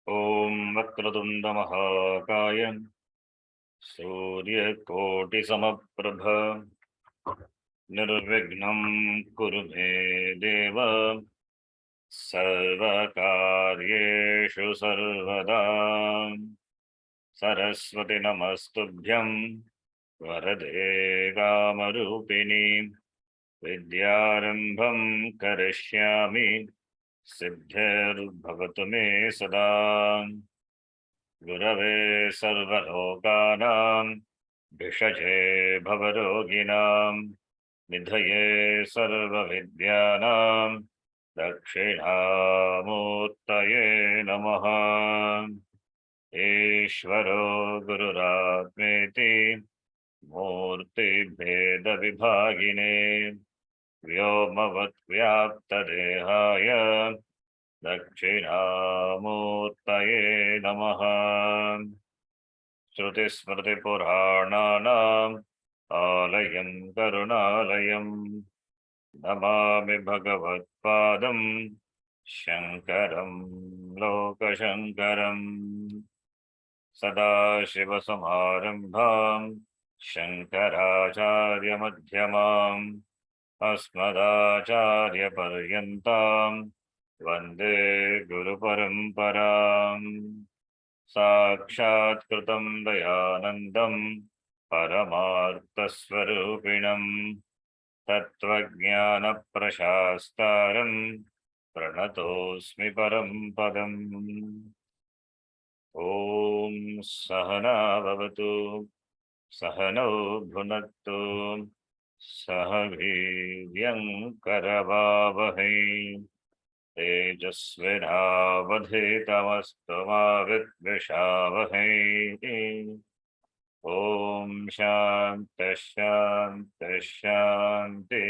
Om Vakratunda Mahakaya Surya Koti Samaprabha Nirvignam Kurume Deva Sarvakaryeshu Sarvada Saraswati Namastubhyam Varade Kamarupini Vidyarambham Karishyami Siddhir Me Sada Gurave Sarvalokanam Vishaje Bhavaroginam Nidhaye Sarvavidyanam Dakshinamurtaye Namaha Ishvaro Gururatmeti Murti Bheda Vibhagine Vyomavat Vyaptadehaya Dakshinamurtaye Namaha Shruti Smriti Purananam Alayam Karunalayam Namami Bhagavatpadam Shankaram Lokashankaram Sadashivasamarambham Shankaracharya Madhyamam Asmadacharya Paryantam Vande Guru Paramparam Sakshat Kritam Dayanandam Paramarthasvarupinam Tattvajnana Prashastaram Pranatosmi Parampadam Om Sahana Bhavatu Sahano Bhunattu Sahaviryam Karavavahe Tejasvinavadhitamastu ma vidvishavahe Om Shanti Shanti Shanti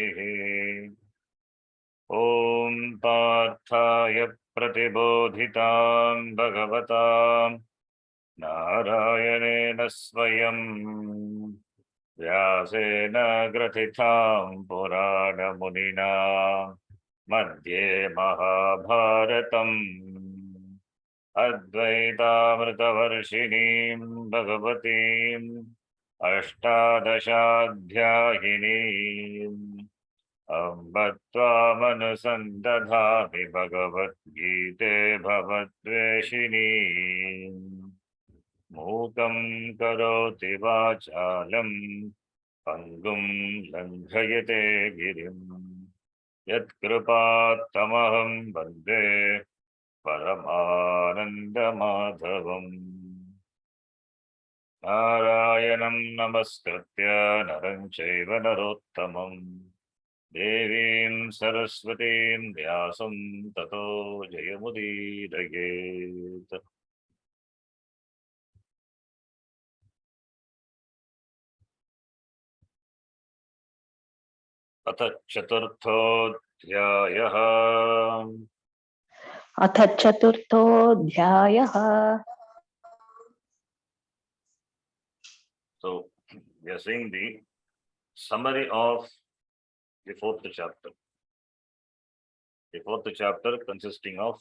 Om Parthaya Pratibodhitam Bhagavatam Narayanena Swayam Vyasena Gratitam Purana Munina Madhye Mahabharatam Advaitamritavarshinim Bhagavatim Ashtadashadhyayinim Ambattvamanusandadhami Bhagavad Gite Bhavadveshinim Mukam karoti vachalam Pangum langhayate girim Yat kripatamaham bande Paramananda Madhavam Narayanam Namaskritya Naram Chaiva Narottamam Devim Saraswatim Vyasam Tato Jayamudirayet Atha Chaturthodhyayah अथ चतुर्थोऽध्यायः So, we are seeing the summary of the fourth chapter. The fourth chapter consisting of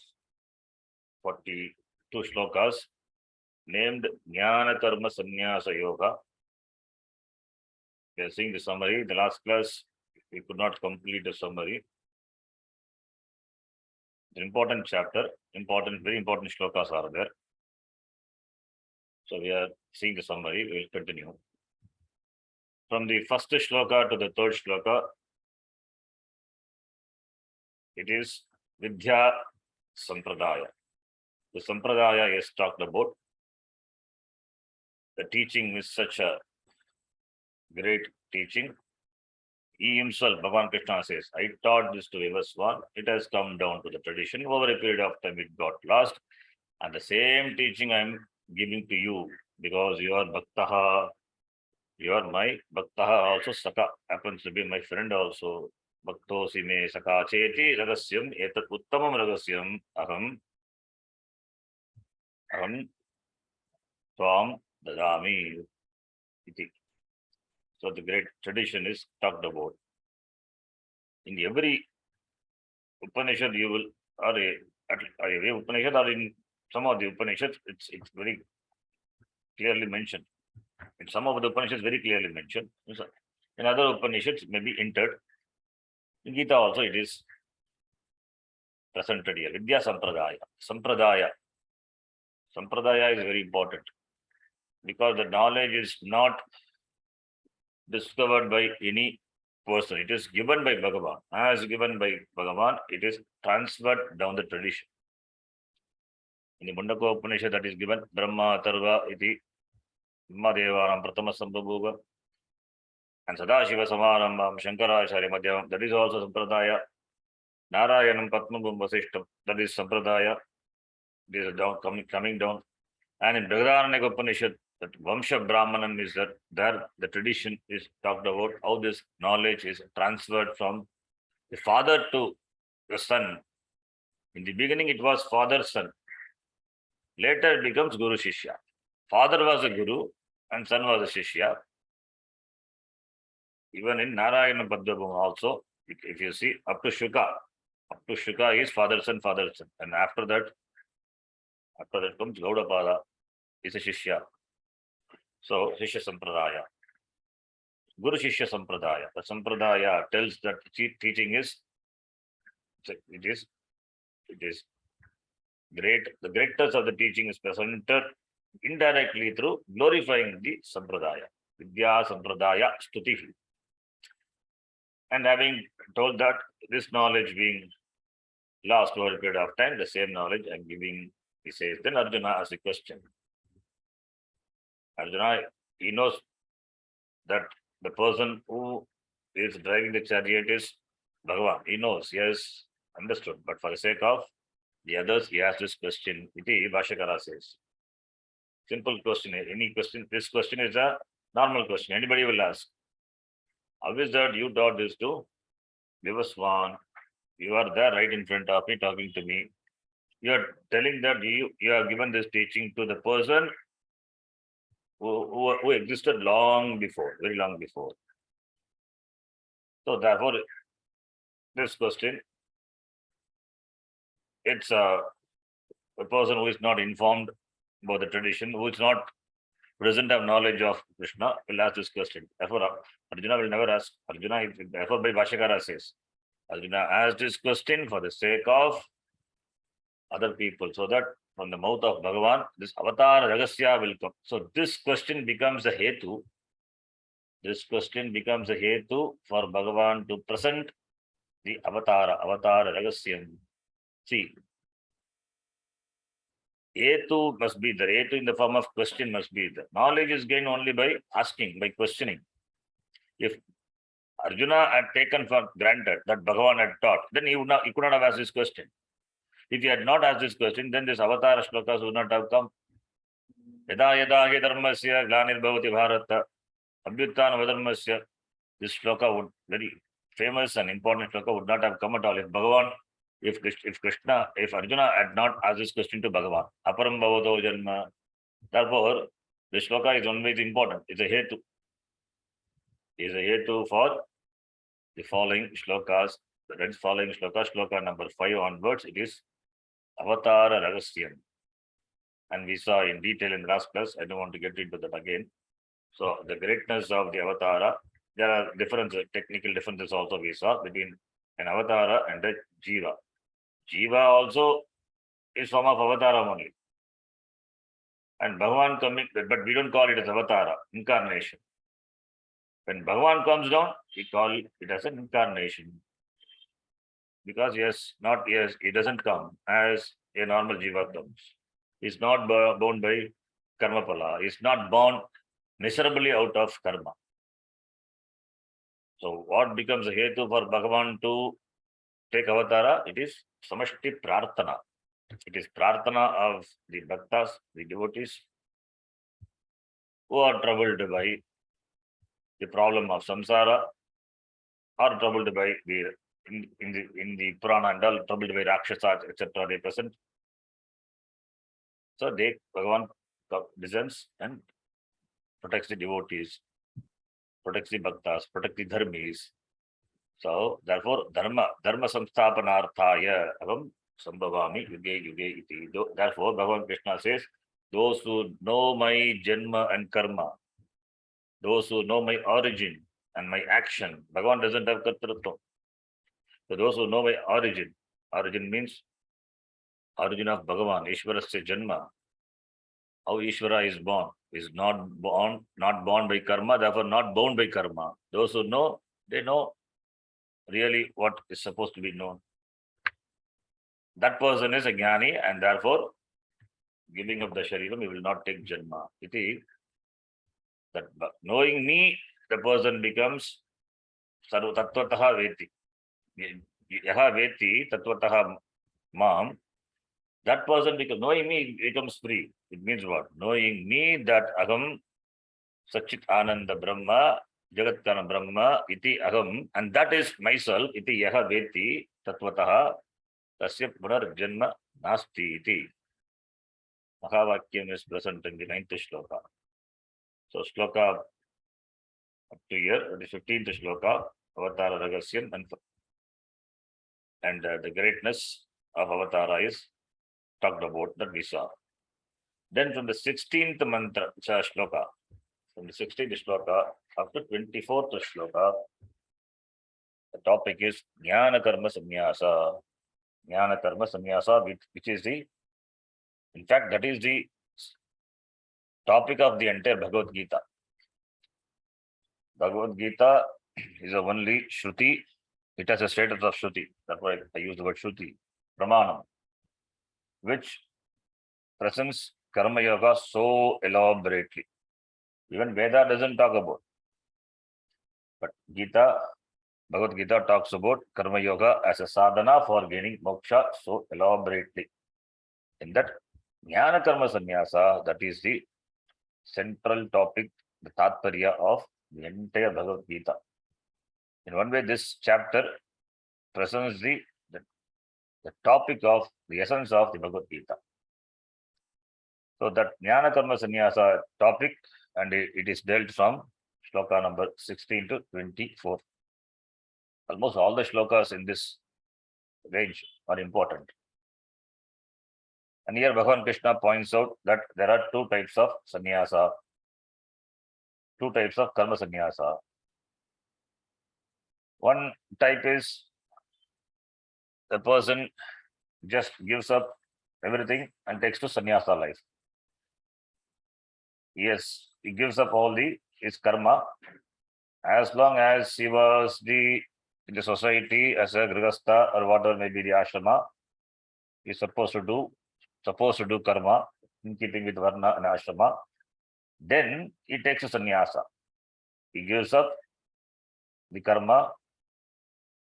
42 shlokas named Jnana Karma Sannyasa Yoga. We are seeing the summary. The last class, we could not complete the summary. The important chapter, very important shlokas are there. So we are seeing the summary. We will continue. From the first shloka to the third shloka, it is Vidya Sampradaya. The Sampradaya is talked about. The teaching is such a great teaching. He himself, Bhagavan Krishna says, I taught this to Vivaswan. It has come down to the tradition. Over a period of time, it got lost. And the same teaching I am giving to you because you are Bhaktaha. You are my Bhaktaha also. Saka happens to be my friend also. Bhaktosi me Saka cheti ragasyam etat uttamam ragasyam aham tvam dadami iti. So the great tradition is talked about. In every Upanishad, you will, or every Upanishad or in some of the Upanishads, it's very clearly mentioned. In some of the Upanishads, very clearly mentioned. In other Upanishads, maybe entered. In Gita also, it is presented here. Vidya Sampradaya. Sampradaya is very important because the knowledge is not discovered by any person. It is given by Bhagavan. As given by Bhagavan, it is transferred down the tradition. In the Mundaka Upanishad, that is given Brahma, Tarva, Iti, Madevaram, Pratama Sambhabhuga, and Sadashiva Samarambam, Shankaracharya Madhyavam, that is also Sampradaya. Narayanam Patmabhum Vasishtam, that is Sampradaya. This is down, coming down. And in Brihadaranyaka Upanishad, that Vamsha Brahmanam is that there the tradition is talked about how this knowledge is transferred from the father to the son. In the beginning, it was father-son. Later, it becomes Guru Shishya. Father was a Guru and son was a Shishya. Even in Narayana Padmabhum also, if you see, up to Shuka is father-son. And after that comes Gaudapada, is a Shishya. So, Shishya Sampradaya. Guru Shishya Sampradaya. The Sampradaya tells that teaching is great. The greatness of the teaching is presented indirectly through glorifying the Sampradaya. Vidya Sampradaya Stutihi. And having told that this knowledge being lost over a period of time, the same knowledge I'm giving, he says, then Arjuna asks a question. Arjuna, he knows that the person who is driving the chariot is Bhagavan. He knows, he has understood. But for the sake of the others, he asks this question. Iti Bhashyakara says. Simple question. Any question. This question is a normal question. Anybody will ask. How is that you taught this to Vivaswan? You are there right in front of me talking to me. You are telling that you have given this teaching to the person who existed long before, very long before. So therefore, this question, it's a person who is not informed about the tradition, who is not doesn't have knowledge of Krishna, will ask this question. Therefore, Arjuna will never ask. Arjuna, therefore, by Bhashyakara says, Arjuna asked this question for the sake of other people, so that from the mouth of Bhagavan, this avatar ragasya will come. So this question becomes a hetu. This question becomes a hetu for Bhagavan to present the avatar ragasyam. See, hetu must be there. Hetu in the form of question must be there. Knowledge is gained only by asking, by questioning. If Arjuna had taken for granted that Bhagavan had taught, then he could not have asked this question. If he had not asked this question, then this avatar shlokas would not have come. Yada yada hi dharmasya glanir bhavati bharata abhyuttana vadharmasya. This shloka would, very famous and important shloka, would not have come at all if Bhagavan, if Arjuna had not asked this question to Bhagavan. Aparam bhavato janma. Therefore, this shloka is always important. It's a hetu. It's a hetu for the following shlokas. The following shloka number 5 onwards, it is Avatara Ragasyam. And we saw in detail in the last class. I don't want to get into that again. So the greatness of the Avatara, there are differences, technical differences also we saw between an Avatara and a Jiva. Jiva also is form of Avatara only. And Bhagavan coming, but we don't call it as Avatara, incarnation. When Bhagavan comes down, we call it as an incarnation. Because he doesn't come as a normal Jiva comes. He's not born by Karma Pala. He's not born miserably out of Karma. So what becomes a hetu for Bhagavan to take avatara? It is Samashti Prarthana. It is Prarthana of the Bhaktas, the devotees, who are troubled by the problem of samsara, are troubled by in the Purana and all, troubled by Rakshasas, etc. They present. So Bhagavan descends and protects the devotees, protects the bhaktas, protects the dharmis. So therefore, dharma samsthapanarthaya, Sambhavami yuge yuge iti. Therefore, Bhagavan Krishna says, those who know my Janma and Karma, those who know my origin and my action, Bhagavan doesn't have Kartrutva. So those who know my origin means origin of Bhagavan, Ishwarasya Janma, how Ishvara is not born by karma, therefore not bound by karma. Those who know, they know really what is supposed to be known. That person is a jnani, and therefore giving up the shariram, he will not take janma. Iti, that knowing me, the person becomes sarva tattvataha veti. Yaha veti tattvataha mam. That person becomes, knowing me becomes free. It means what? Knowing me that aham Sachit Ananda Brahma, Jagatkana Brahma, iti aham, and that is myself, iti yaha veti tatvataha, tasya punar janma nasti iti. Mahavakyam is present in the 9th shloka. So shloka up to here, the 15th shloka, Avatara Ragasyam, and the greatness of Avatara is talked about that we saw. Then from the 16th mantra, shloka, from the 16th shloka up to 24th shloka, the topic is Jnana Karma Sannyasa. Jnana Karma Sannyasa, which is in fact, that is the topic of the entire Bhagavad Gita. Bhagavad Gita is a only Shruti. It has a status of Shruti. That's why I use the word Shruti, Pramanam, which presents Karma Yoga so elaborately. Even Veda doesn't talk about. But Bhagavad Gita talks about Karma Yoga as a sadhana for gaining moksha so elaborately. In that Jnana Karma Sannyasa, that is the central topic, the Tatparya of the entire Bhagavad Gita. In one way, this chapter presents the topic of the essence of the Bhagavad Gita. So that Jnana Karma Sannyasa topic, and it is dealt from shloka number 16 to 24. Almost all the shlokas in this range are important. And here Bhagavan Krishna points out that there are two types of sannyasa, two types of karma sannyasa. One type is the person just gives up everything and takes to sannyasa life. Yes, he gives up all his karma. As long as he was in the society as a grihastha or whatever may be the ashrama, he is supposed to do karma in keeping with varna and ashrama. Then he takes a sannyasa. He gives up the karma,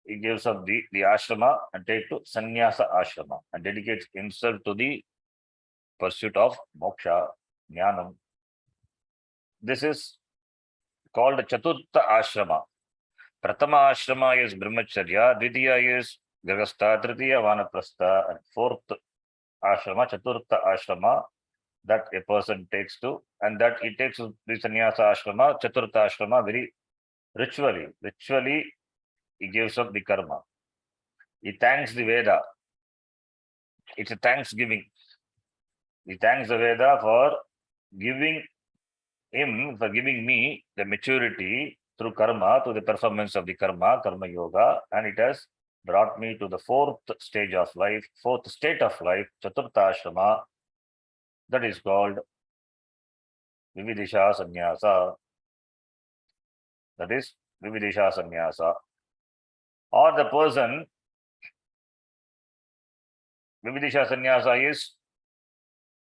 he gives up the ashrama and takes to sannyasa ashrama and dedicates himself to the pursuit of moksha, jnanam. This is called Chaturtha Ashrama. Pratama Ashrama is Brahmacharya, Dvitiya is Grihastha, Tritiya Vanaprastha, and fourth Ashrama, Chaturtha Ashrama, that a person takes to, and that he takes the Sannyasa Ashrama, Chaturtha Ashrama very ritually. Ritually, he gives up the karma. He thanks the Veda. It's a thanksgiving. He thanks the Veda for giving me the maturity through karma, to the performance of the karma yoga, and it has brought me to the fourth state of life, Chaturtha Ashrama, that is called Vividisha Sannyasa. That is Vividisha Sannyasa. Or the person, Vividisha Sannyasa is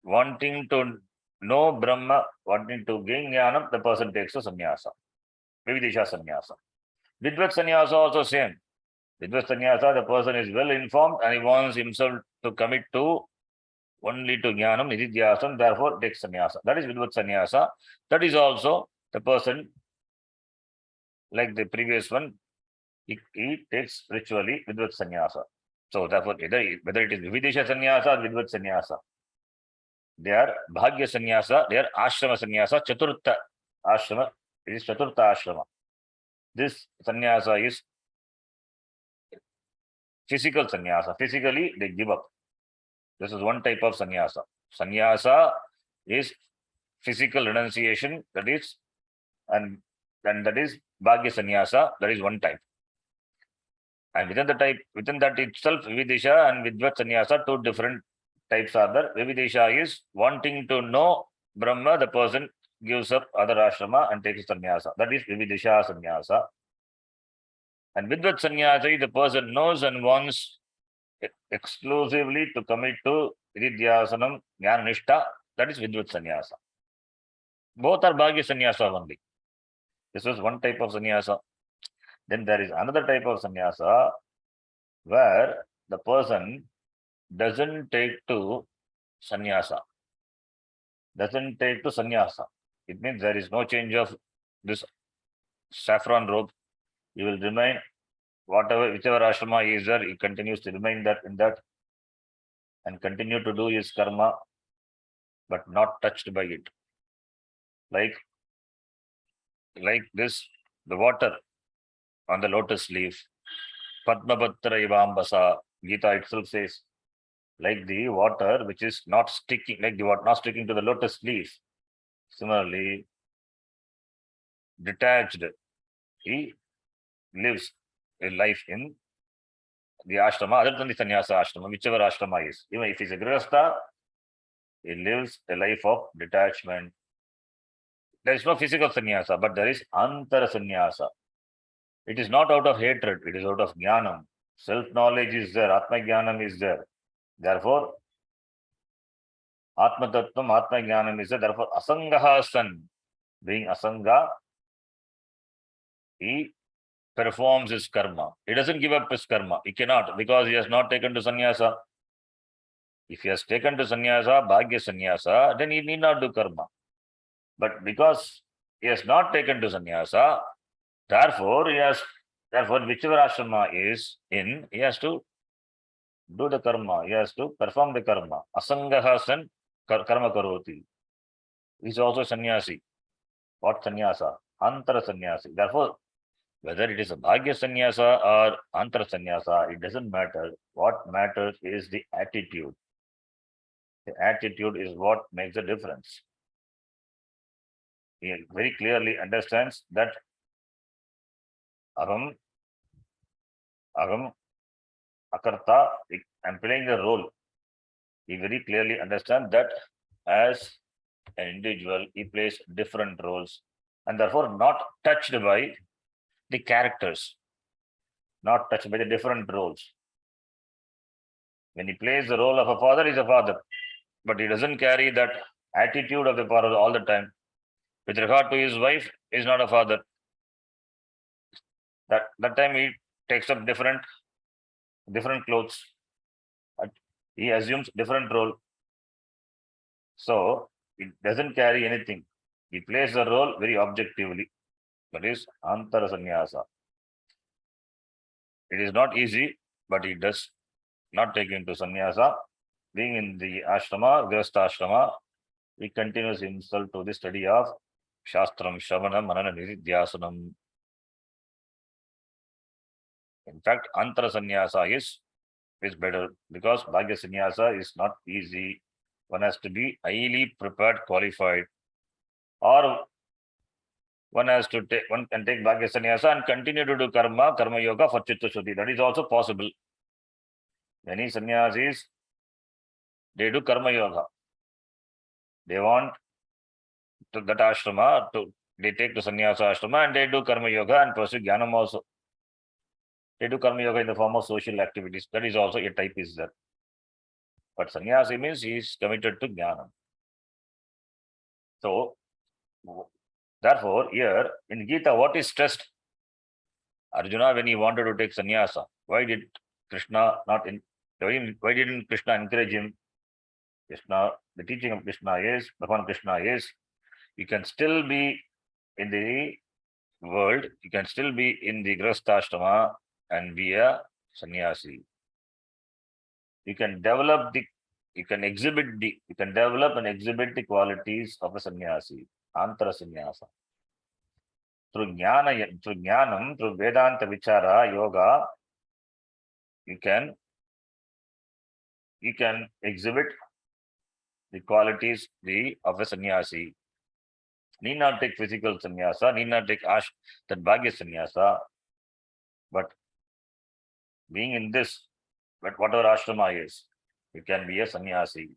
wanting to know Brahma, wanting to gain jnanam, the person takes a sannyasa. Vividisha sannyasa. Vidvat sannyasa also same. Vidvat sannyasa, the person is well informed and he wants himself to commit to only to jnanam, nididhyasam, therefore takes sannyasa. That is Vidvat sannyasa. That is also the person, like the previous one, he takes ritually Vidvat sannyasa. So therefore, whether it is Vividisha sannyasa or Vidvat sannyasa, they are Bhagya sannyasa, they are Ashrama sannyasa, Chaturtha Ashrama. It is Chaturtha Ashrama. This sannyasa is physical sannyasa. Physically, they give up. This is one type of sannyasa. Sannyasa is physical renunciation, that is, and that is bhagya sannyasa, that is one type. And within that itself, Vividisha and Vidvat sannyasa, two different types are there. Vividisha is wanting to know Brahma, the person gives up other ashrama and takes sannyasa. That is Vividisha sannyasa. And Vidvat sannyasa is the person knows and wants exclusively to commit to Vidyasanam Jnana Nishta. That is Vidvat sannyasa. Both are bhagya sannyasa only. This is one type of sannyasa. Then there is another type of sannyasa where the person doesn't take to sannyasa. It means there is no change of this saffron robe. He will remain whichever ashrama he is there, he continues to remain in that and continue to do his karma, but not touched by it. Like this, the water on the lotus leaf, Padmapatra Ivambasa, Gita itself says, like the water which is not sticking, like the water not sticking to the lotus leaf. Similarly, detached, he lives a life in the ashrama, other than the sannyasa ashrama, whichever ashrama is. Even if he's a grihastha, he lives a life of detachment. There is no physical sannyasa, but there is antara sannyasa. It is not out of hatred, it is out of jnanam. Self-knowledge is there, atma jnanam is there. Therefore, atma tattvam, atma jnanam is there. Therefore, asangaha san, being asanga, he performs his karma. He doesn't give up his karma. He cannot, because he has not taken to sannyasa. If he has taken to sannyasa, bhagya sannyasa, then he need not do karma. But because he has not taken to sannyasa, therefore whichever ashrama is in, he has to do the karma. He has to perform the karma. Asangaha san karma karoti. He is also sannyasi. What sannyasa? Antara sannyasi. Therefore, whether it is a bhagya sannyasa or antara sannyasa, it doesn't matter. What matters is the attitude. The attitude is what makes the difference. He very clearly understands that Aham, Akarta, I'm playing the role. He very clearly understands that as an individual, he plays different roles and therefore not touched by the characters, not touched by the different roles. When he plays the role of a father, he's a father, but he doesn't carry that attitude of the father all the time. With regard to his wife, he's not a father. That time he takes up different clothes. He assumes different role. So it doesn't carry anything. He plays the role very objectively. That is antara sannyasa. It is not easy, but he does not take into sannyasa. Being in the ashrama, grihastha ashrama, he continues himself to the study of Shastram, Shravana, Manana, Nididhyasanam. In fact, antara sannyasa is better because bhagya sannyasa is not easy. One has to be highly prepared, qualified, or one can take bhagya sannyasa and continue to do karma yoga for chitta shuddhi. That is also possible. Many sannyasis, they do karma yoga. They want to that ashrama they take to sannyasa ashrama and they do karma yoga and pursue jnanam also. They do karma yoga in the form of social activities. That is also a type is there. But sannyasi means he is committed to jnanam. So, therefore, here in Gita, what is stressed? Arjuna, when he wanted to take sannyasa, why didn't Krishna encourage him? The teaching of Krishna is, Bhagavan Krishna is, you can still be in the world, you can still be in the grihastha and be a sannyasi. You can develop and exhibit the qualities of a sannyasi, antara sannyasa. Through jnanam, through Vedanta Vichara, Yoga, you can exhibit the qualities of a sannyasi. Need not take physical sannyasa, need not take that bhagya sannyasa, but being in this, but whatever ashrama is, you can be a sannyasi.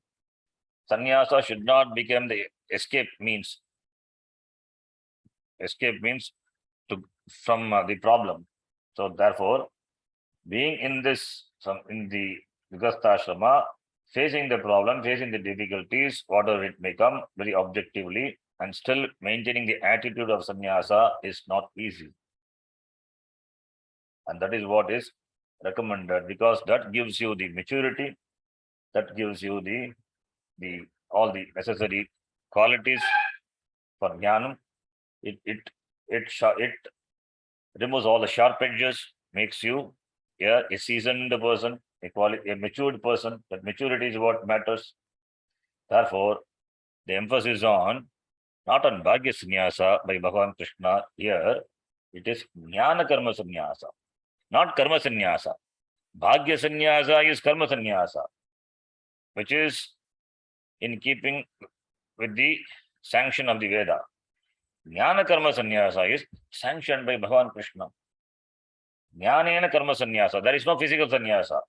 Sannyasa should not become the escape means. Escape means to from the problem. So therefore, being in this, in the Vigastha ashrama, facing the problem, facing the difficulties, whatever it may come, very objectively, and still maintaining the attitude of sannyasa is not easy. And that is what is recommended, because that gives you the maturity, that gives you the all the necessary qualities for jnanam. It removes all the sharp edges, makes you a seasoned person, a matured person. That maturity is what matters. Therefore, the emphasis on not on bhagya sannyasa by Bhagavan Krishna here, it is jnana karma sannyasa, not karma sannyasa. Bhagya sannyasa is karma sannyasa, which is in keeping with the sanction of the Veda. Jnana karma sannyasa is sanctioned by Bhagavan Krishna. Jnanena karma sannyasa. There is no physical sannyasa.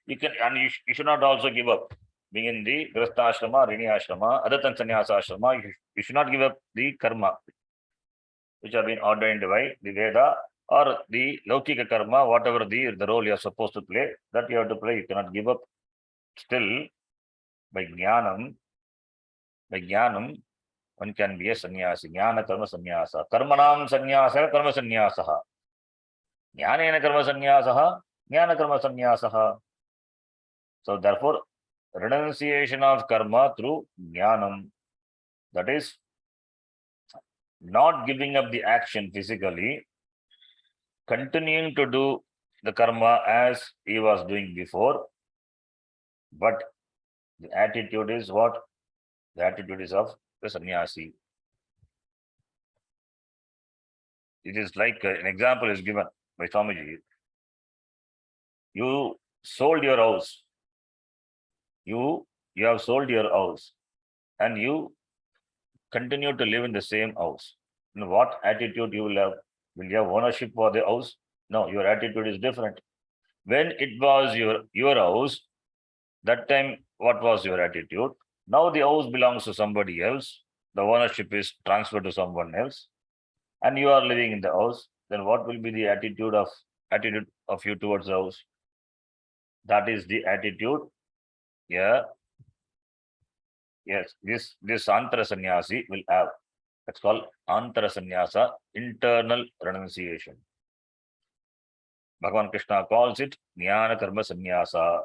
You can, and you should not also give up. Being in the Grastha ashrama, Rini ashrama, other than sannyasa ashrama, you should not give up the karma which have been ordained by the Veda, or the Laukika karma, whatever the role you are supposed to play, that you have to play. You cannot give up. Still, by jnanam, one can be a sannyasi. Jnana karma sannyasa. Karmanam sannyasa, karma sannyasaha. Jnanena karma sannyasaha, jnana karma sannyasaha. So therefore, renunciation of karma through jnanam, that is not giving up the action physically, continuing to do the karma as he was doing before, but the attitude is what? The attitude is of the sannyasi. It is like an example is given by Swamiji. You sold your house. You have sold your house and you continue to live in the same house. And what attitude you will have? Will you have ownership for the house? No, your attitude is different. When it was your house, that time what was your attitude? Now the house belongs to somebody else. The ownership is transferred to someone else, and you are living in the house. Then what will be the attitude of you towards the house? That is the attitude. Yeah. Yes. This antara sannyasi will have. That's called antara sannyasa, internal renunciation. Bhagavan Krishna calls it jnana karma sannyasa.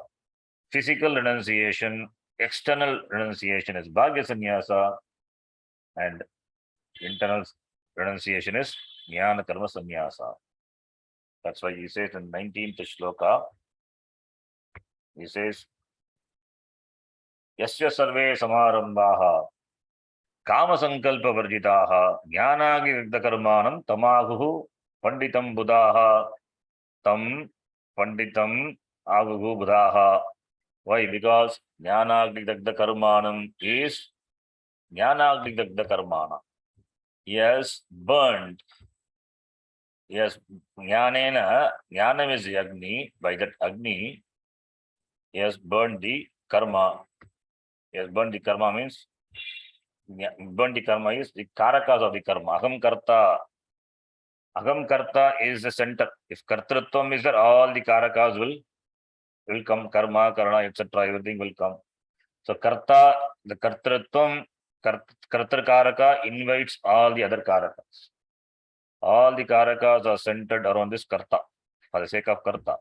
Physical renunciation, external renunciation is bhagya sannyasa, and internal renunciation is jnana karma sannyasa. That's why he says in 19th shloka, he says, Yasya sarve samarambhaha kama sankalpa varjitaha jnanagirigda karmanam tamaguhu panditam buddhaha tam panditam aguhu buddhaha. Why? Because jnanagirigda karmanam is jnanagirigda karmana. He has burned. Yes, jnanam is the Agni. By that Agni, he has burned the karma. He has burned the karma means, burned the karma is the karakas of the karma. Aham karta. Aham karta is the center. If kartritvam is there, all the karakas will come. Karma, karana, etc. Everything will come. So karta, the kartritvam, kartarkaraka invites all the other karakas. All the karakas are centered around this karta, for the sake of karta.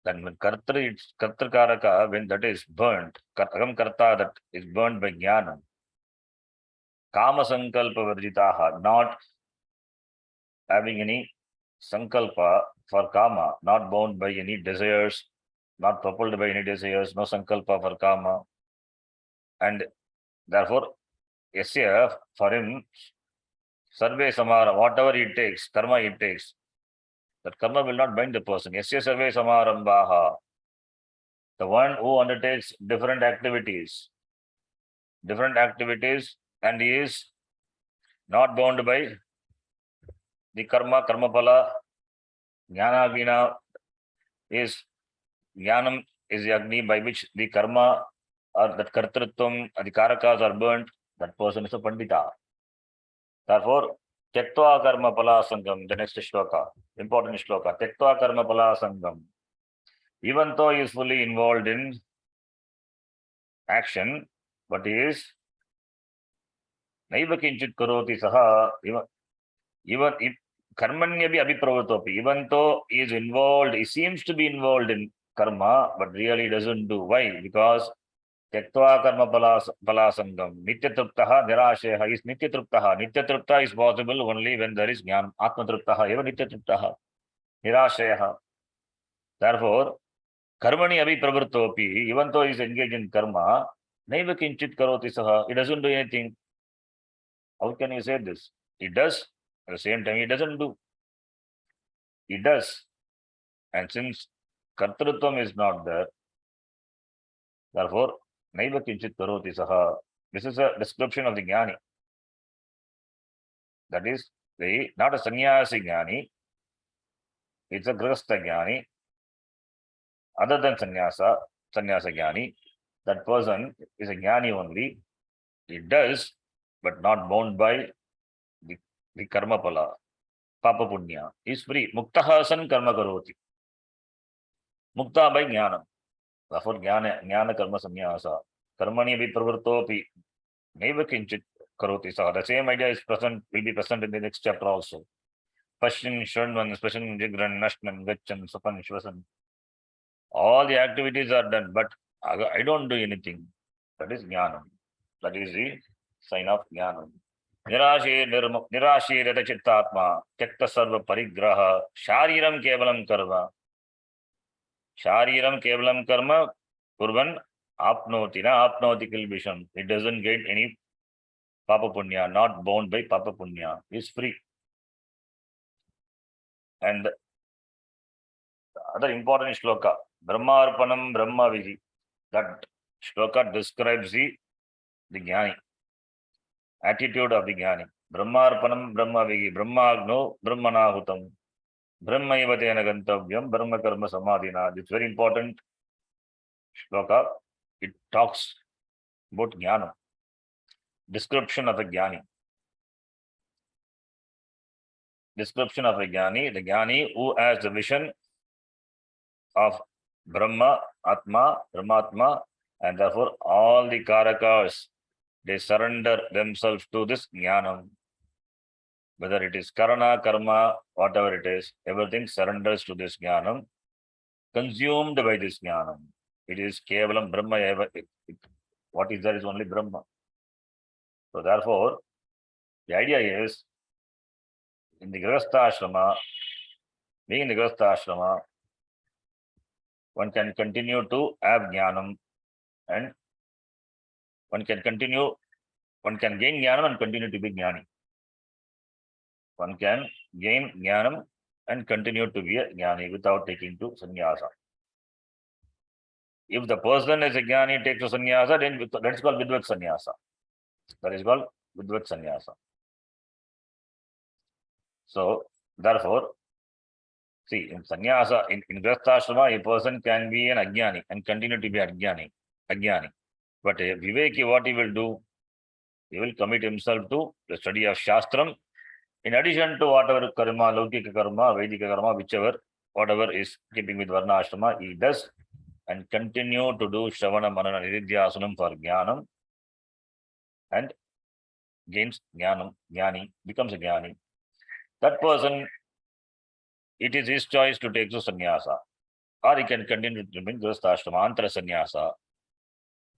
Then when kartarkaraka, when that is burnt, agam karta, that is burned by jnana, kama sankalpa varjitaha, not having any sankalpa for kama, not bound by any desires, not propelled by any desires, no sankalpa for kama. And therefore, yasya, for him, sarve samara, whatever he takes, karma he takes, That karma will not bind the person. Yasya sarve samarambaha. The one who undertakes different activities, and he is not bound by the karma phala, jnana gina is jnanam is the agni by which the karma or that kartrutvam, the karakas are burnt. That person is a pandita. Therefore, Tyaktva karma pala sangam, the next shloka, important shloka, Tyaktva karma pala sangam. Even though he is fully involved in action, but he is naiva kinchit karoti saha, even if karmanyabhi abhipravatopi, even though he is involved, he seems to be involved in karma, but really doesn't do. Why? Because Tyaktva karma palasangam. Nityatruptaha nirasheha is nityatruptaha. Nityatrupta is possible only when there is jnana. Atmatruptaha eva nityatruptaha. Nirasheha. Therefore, karmani abhi pravrittopi, even though he is engaged in karma, naiva kinchit karoti saha. He doesn't do anything. How can you say this? He does, at the same time he doesn't do. He does. And since kartrutvam is not there, therefore, naiva kinchit karoti saha. This is a description of the jnani. That is, not a sannyasi jnani, it's a grihastha jnani. Other than sannyasa jnani, that person is a jnani only. He does, but not bound by the karma pala, papa punya. He is free. Muktaha san karma karoti. Mukta by jnana. Therefore, jnana karma sannyasa. Karmani abhi pravrittopi naiva kinchit karoti saha. The same idea is present, will be present in the next chapter also. Pashyan, Shranvan, Spashan, Jigran, Nashnan, Gachan, Sapan, Shvasan. All the activities are done, but I don't do anything. That is jnanam. That is the sign of jnanam. Nirashi rata chittatma, tyakta sarva parigraha, shariram kevalam karma. Shariram kevalam karma, kurvan apnoti, na apnoti kilbisham. It doesn't get any papa punya, not bound by papa punya. Is free. And the other important shloka, Brahma Arpanam Brahma Vihi. That shloka describes the jnani, attitude of the jnani. Brahma Arpanam Brahma Vihi, Brahma Agno Brahmanahutam, Brahma Ivatena Gantavyam, Brahma Karma Samadhina. This very important shloka. It talks about jnana, description of a jnani. Description of a jnani, the jnani who has the vision of Brahma, Atma, Brahmatma, and therefore all the karakas, they surrender themselves to this jnanam. Whether it is karana, karma, whatever it is, everything surrenders to this jnanam, consumed by this jnanam. It is kevalam Brahma eva. What is there is only Brahma. So therefore, the idea is, in the grihastha ashrama, being in the grihastha ashrama, one can continue to have jnanam, and one can gain jnanam and continue to be jnani. One can gain jnanam and continue to be a jnani without taking to sannyasa. If the person is a jnani, takes to sannyasa, then that is called vidvat sannyasa. That is called vidvat sannyasa. So, therefore, see, in sannyasa, in grihastha a person can be an ajnani and continue to be ajnani. But a viveki, what he will do? He will commit himself to the study of Shastram, in addition to whatever karma, Laukika karma, Vedika karma, whichever, whatever is keeping with Varna Ashrama, he does, and continue to do Shravana, Manana, Nididhyasanam for Jnanam, and gains Jnani, becomes a Jnani. That person, it is his choice to take to sannyasa, or he can continue to remain grihastha ashrama, antara sannyasa.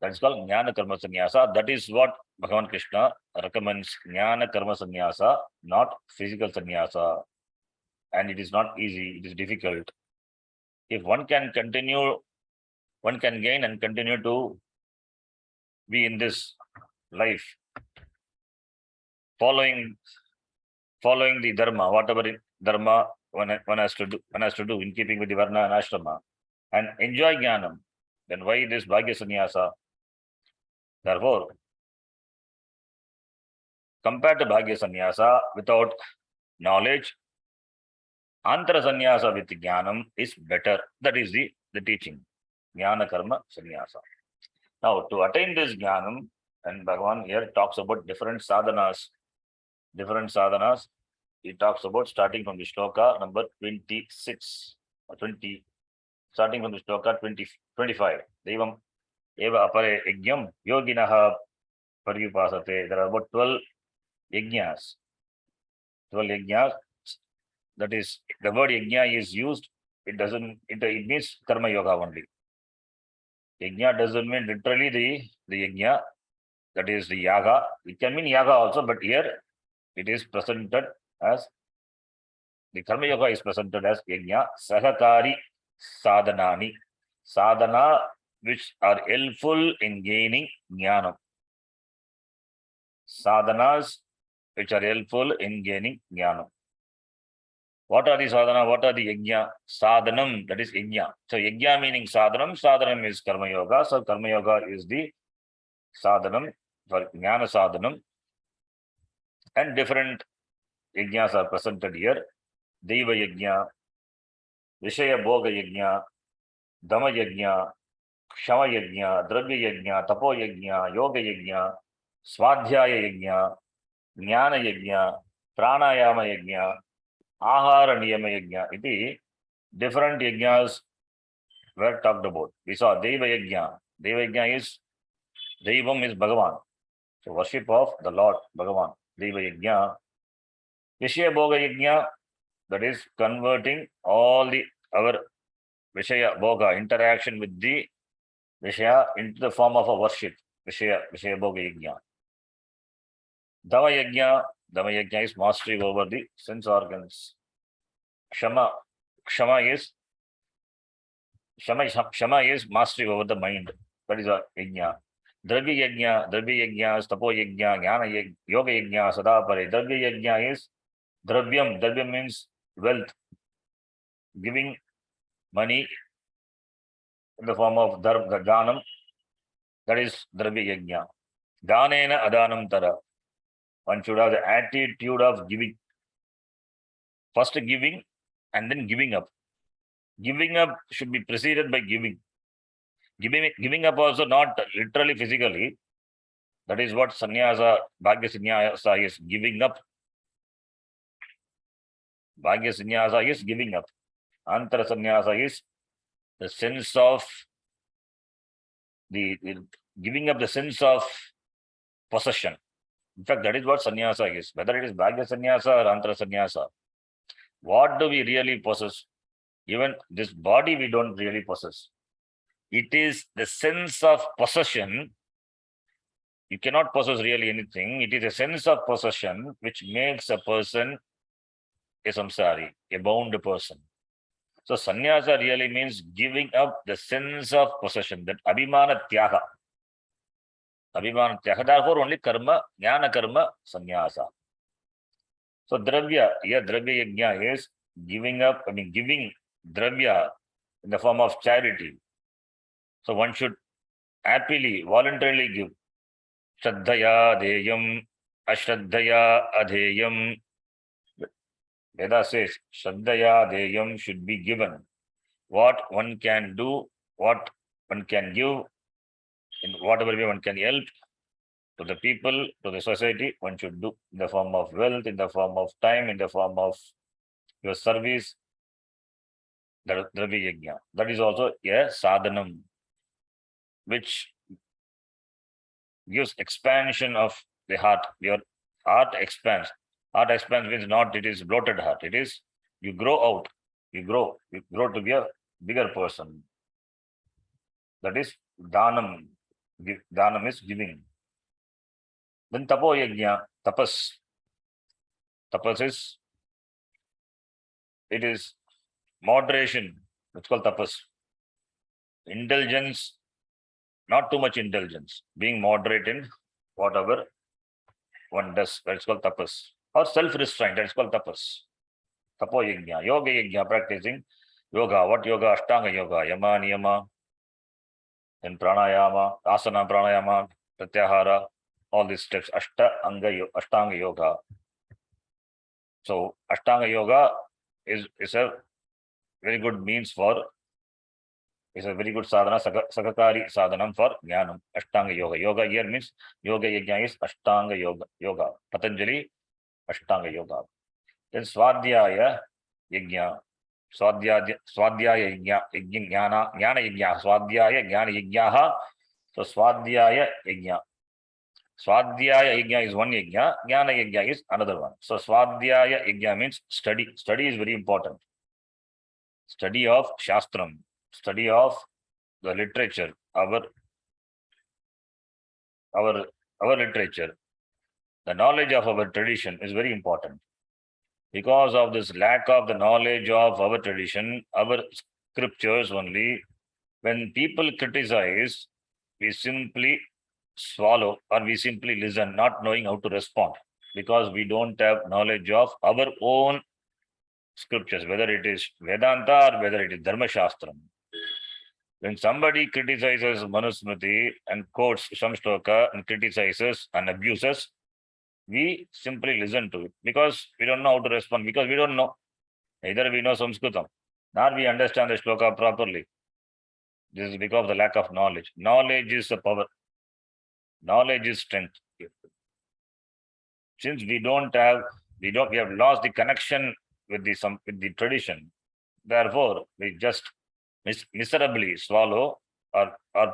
That is called jnana karma sannyasa. That is what Bhagavan Krishna recommends, jnana karma sannyasa, not physical sannyasa. And it is not easy, it is difficult. If one can gain and continue to be in this life, following the dharma, one has to do in keeping with the Varna and Ashrama and enjoy Jnanam, then why this Bhagya Sannyasa? Therefore, compared to Bhagya Sannyasa, without knowledge, Antara Sannyasa with Jnanam is better. That is the teaching. Jnana Karma Sannyasa. Now, to attain this Jnanam, and Bhagavan here talks about different sadhanas. Different sadhanas. He talks about starting from the shloka number 26 or 20, starting from the shloka 25. Devam eva apare yajnam yoginaha paryupasate. There are about 12 yajnas. 12 yajnas. That is, the word yajna is used. It means karma yoga only. Yajna doesn't mean literally the yajna. That is the yaga. It can mean yaga also, but here it is presented as the karma yoga is presented as yajna sahakari sadhanani. Sadhana which are helpful in gaining jnanam. Sadhanas which are helpful in gaining jnanam. What are the sadhana? What are the yajna? Sadhanam, that is yajna. So yajna meaning sadhanam. Sadhanam is karma yoga. So karma yoga is the sadhanam for jnana sadhanam. And different yajnas are presented here. Deva yajna, Vishaya Bhoga yajna, Dhamma yajna, Kshama yajna, Dravya yajna, Tapo yajna, Yoga yajna, Swadhyaya yajna, Jnana yajna, Pranayama yajna, Ahara niyama yajna. Iti different yajnas were talked about. We saw Deva yajna. Deva yajna is, Devam is Bhagavan. So worship of the Lord, Bhagavan. Deva yajna. Vishaya Bhoga yajna, that is converting all our Vishaya Bhoga, interaction with the Vishaya into the form of a worship. Vishaya Bhoga yajna. Dhamma yajna is mastery over the sense organs. Kshama is mastery over the mind. That is a yajna. Dravya yajna is tapo yajna, jnana yajna, yoga yajna, sadapare. Dravya yajna is dravyam. Dravyam means wealth. Giving money in the form of dhanam. That is dravya yajna. Dhanena adanam tara. One should have the attitude of giving. First giving and then giving up. Giving up should be preceded by giving. Giving up also not literally physically. That is what sannyasa, bhagya sannyasa is giving up. Bhagya sannyasa is giving up. Antara sannyasa is the sense of the giving up the sense of possession. In fact, that is what sannyasa is. Whether it is bhagya sannyasa or antara sannyasa, what do we really possess? Even this body we don't really possess. It is the sense of possession. You cannot possess really anything. It is a sense of possession which makes a person a samsari, a bound person. So sannyasa really means giving up the sense of possession, that abhimana tyaga. Abhimana tyaga, therefore only karma, jnana karma, sannyasa. So dravya, here dravya yajna is giving up, giving dravya in the form of charity. So one should happily, voluntarily give. Shraddhaya deyam, ashraddhaya adheyam. Veda says, Shraddhaya deyam should be given. What one can do, what one can give, in whatever way one can help to the people, to the society, one should do in the form of wealth, in the form of time, in the form of your service. That is Dravya Yajna. That is also a sadhanam, which gives expansion of the heart. Your heart expands. Heart expands means not it is bloated heart. It is you grow out. You grow to be a bigger person. That is dhanam. Dhanam is giving. Then tapo yajna, tapas. Tapas is, it is moderation. It's called tapas. Indulgence, not too much indulgence. Being moderate in whatever one does. That's called tapas. Or self-restraint. That's called tapas. tapo yajna, yoga yajna, practicing yoga. What yoga? Ashtanga yoga, yama, niyama, then pranayama, asana, pranayama, pratyahara, all these steps. Ashtanga yoga. So Ashtanga yoga is a very good means for, is a very good sadhana, sakakari sadhanam for jnanam. Ashtanga yoga. Yoga here means yoga yajna is Ashtanga yoga. Patanjali Ashtanga yoga. Then Swadhyaya yajna. Swadhyaya yajna, jnana yajna, Swadhyaya jnana yajnaha. So Swadhyaya yajna. Swadhyaya yajna is one yajna, jnana yajna is another one. So Swadhyaya yajna means study. Study is very important. Study of Shastram, study of the literature, our literature, the knowledge of our tradition is very important. Because of this lack of the knowledge of our tradition, our scriptures only, when people criticize, we simply swallow or we simply listen, not knowing how to respond, because we don't have knowledge of our own scriptures, whether it is Vedanta or whether it is Dharma Shastram. When somebody criticizes Manusmriti and quotes some shloka and criticizes and abuses, we simply listen to it because we don't know how to respond, because we don't know. Either we know Sanskritam, nor we understand the shloka properly. This is because of the lack of knowledge. Knowledge is the power. Knowledge is strength. Since we have lost the connection with the tradition. Therefore, we just miserably swallow or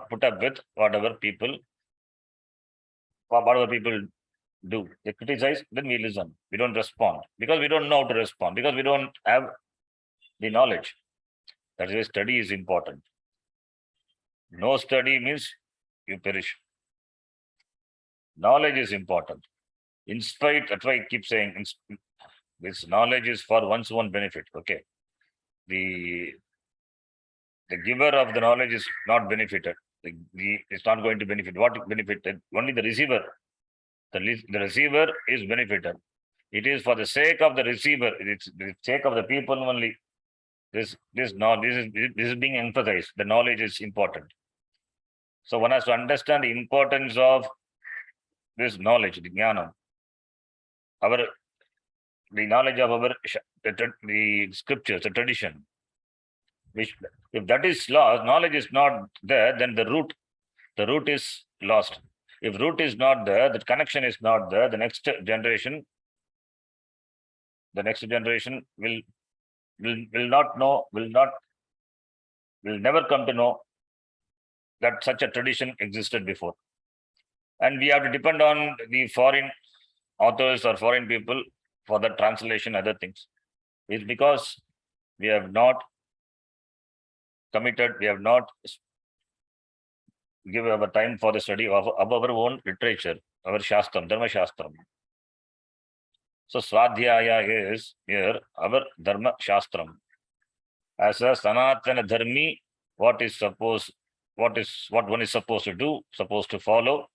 put up with whatever people do. They criticize, then we listen. We don't respond because we don't know how to respond, because we don't have the knowledge. That is why study is important. No study means you perish. Knowledge is important. In spite, that's why I keep saying this knowledge is for one's own benefit. Okay. The giver of the knowledge is not benefited. It's not going to benefit. What benefited? Only the receiver. The receiver is benefited. It is for the sake of the receiver. It's the sake of the people only. This is being emphasized. The knowledge is important. So one has to understand the importance of this knowledge, the jnana, the knowledge of the scriptures, the tradition. Which, if that is lost, knowledge is not there, then the root is lost. If root is not there, the connection is not there, the next generation will not know, will never come to know that such a tradition existed before. And we have to depend on the foreign authors or foreign people for the translation, other things. It's because we have not committed, we have not give our time for the study of our own literature, our Shastram, Dharma Shastram. So Swadhyaya is here our Dharma Shastram. As a Sanatana Dharmi, what one is supposed to do, supposed to follow,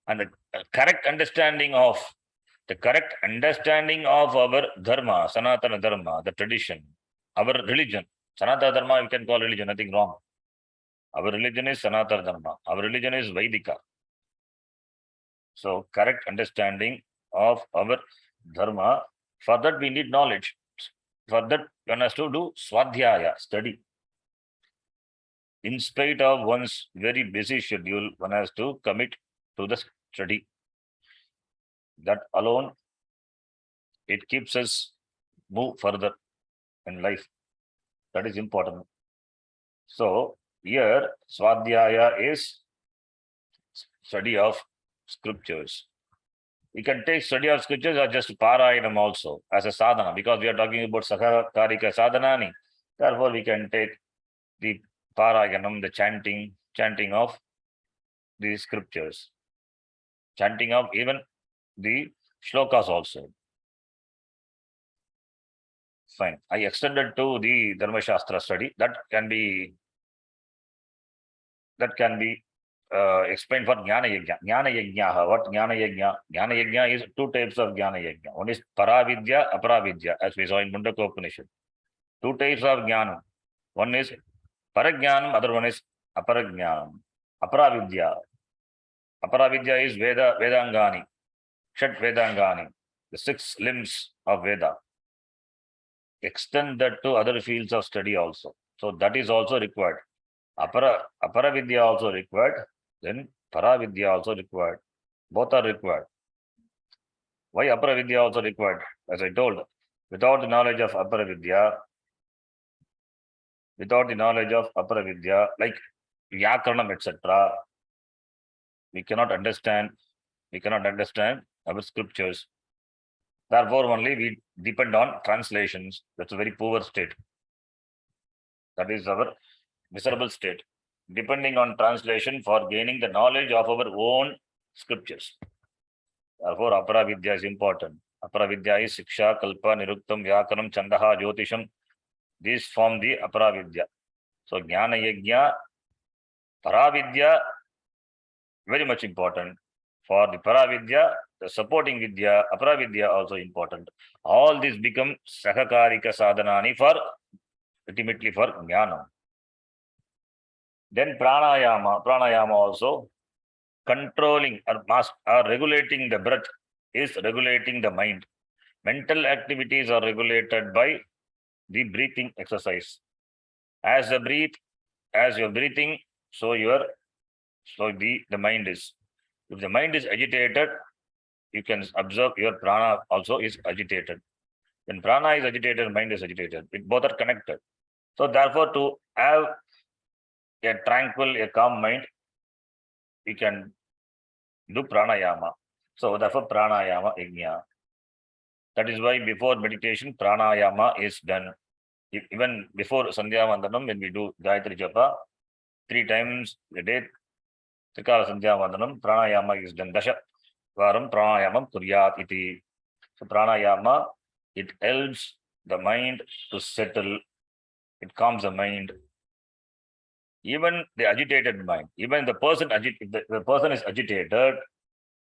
and the correct understanding of our Dharma, Sanatana Dharma, the tradition, our religion. Sanatana Dharma, you can call religion, nothing wrong. Our religion is Sanatana Dharma. Our religion is Vaidika. So correct understanding of our Dharma, for that we need knowledge. For that one has to do Swadhyaya, study. In spite of one's very busy schedule, one has to commit to the study. That alone, it keeps us move further in life. That is important. So here, Swadhyaya is study of scriptures. We can take study of scriptures or just Parayanam also as a sadhana, because we are talking about Sakarika sadhanani. Therefore, we can take the Parayanam, the chanting of the scriptures, chanting of even the shlokas also. Fine. I extended to the Dharma Shastra study. That can be explained for Jnana Yajna. Jnana Yajna, what Jnana Yajna? Jnana Yajna is two types of Jnana Yajna. One is Paravidya, Aparavidya, as we saw in Mundaka Upanishad. Two types of Jnana. One is Parajnanam, other one is Aparajnanam. Aparavidya. Aparavidya is Vedangani, Shat Vedangani, the 6 limbs of Veda. Extend that to other fields of study also. So that is also required. Aparavidya also required, then Paravidya also required. Both are required. Why Aparavidya also required? As I told, without the knowledge of Aparavidya, like Vyakaranam, etc., we cannot understand our scriptures. Therefore, only we depend on translations. That's a very poor state. That is our miserable state. Depending on translation for gaining the knowledge of our own scriptures. Therefore, Aparavidya is important. Aparavidya is Siksha, Kalpa, Niruktam, Vyakaranam, Chandaha, Jyotisham. These form the Aparavidya. So, Jnana Yajna, Paravidya, very much important. For the Paravidya, the supporting Vidya, Aparavidya also important. All these become Sahakarika Sadhanani for ultimately for Jnana. Then Pranayama also controlling or regulating the breath is regulating the mind. Mental activities are regulated by the breathing exercise. As you're breathing, so the mind is. If the mind is agitated, you can observe your prana also is agitated. When prana is agitated, mind is agitated. Both are connected. So therefore, to have a tranquil, a calm mind, we can do pranayama. So therefore, pranayama yajna. That is why before meditation, pranayama is done. Even before Sandhya Vandanam, when we do Gayatri Japa, 3 times a day, Trikala Sandhya Vandanam, pranayama is done. Dasha Varam pranayamam kuryat iti. So pranayama, it helps the mind to settle. It calms the mind. Even the agitated mind, even the person, if the person is agitated,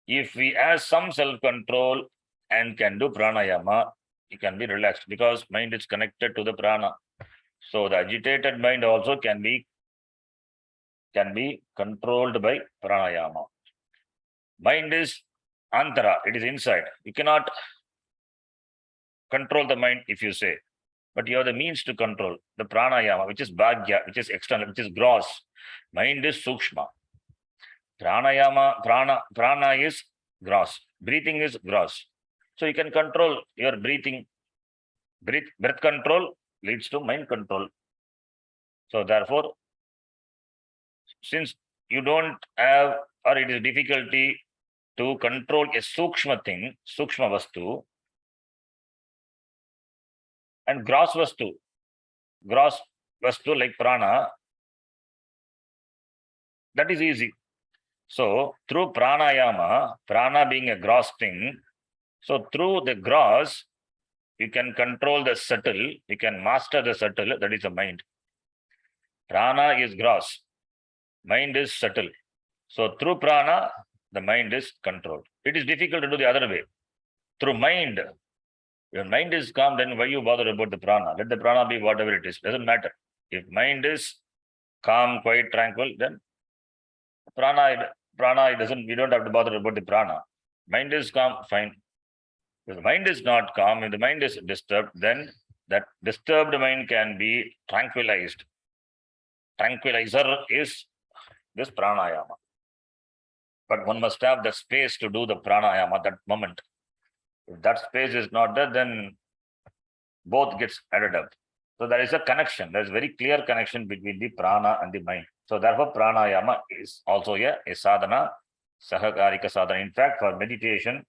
if we have some self-control and can do pranayama, he can be relaxed because mind is connected to the prana. So the agitated mind also can be controlled by pranayama. Mind is antara, it is inside. You cannot control the mind if you say, but you have the means to control the pranayama, which is bhagya, which is external, which is gross. Mind is sukshma. Pranayama, prana is gross. Breathing is gross. So you can control your breathing. Breath control leads to mind control. So therefore, since you don't have, or it is difficulty to control a sukshma thing, sukshma vastu, and gross vastu like prana, that is easy. So through pranayama, prana being a gross thing, so through the gross, you can control the subtle, you can master the subtle, that is the mind. Prana is gross, mind is subtle. So through prana, the mind is controlled. It is difficult to do the other way. Through mind, your mind is calm, then why you bother about the prana? Let the prana be whatever it is, doesn't matter. If mind is calm, quiet, tranquil, then prana, it doesn't, we don't have to bother about the prana. Mind is calm, fine. If the mind is not calm, if the mind is disturbed, then that disturbed mind can be tranquilized. Tranquilizer is this pranayama. But one must have the space to do the pranayama at that moment. If that space is not there, then both gets added up. So there is a connection. There is very clear connection between the prana and the mind. So therefore, pranayama is also a sadhana, sahakarika sadhana. In fact, for meditation,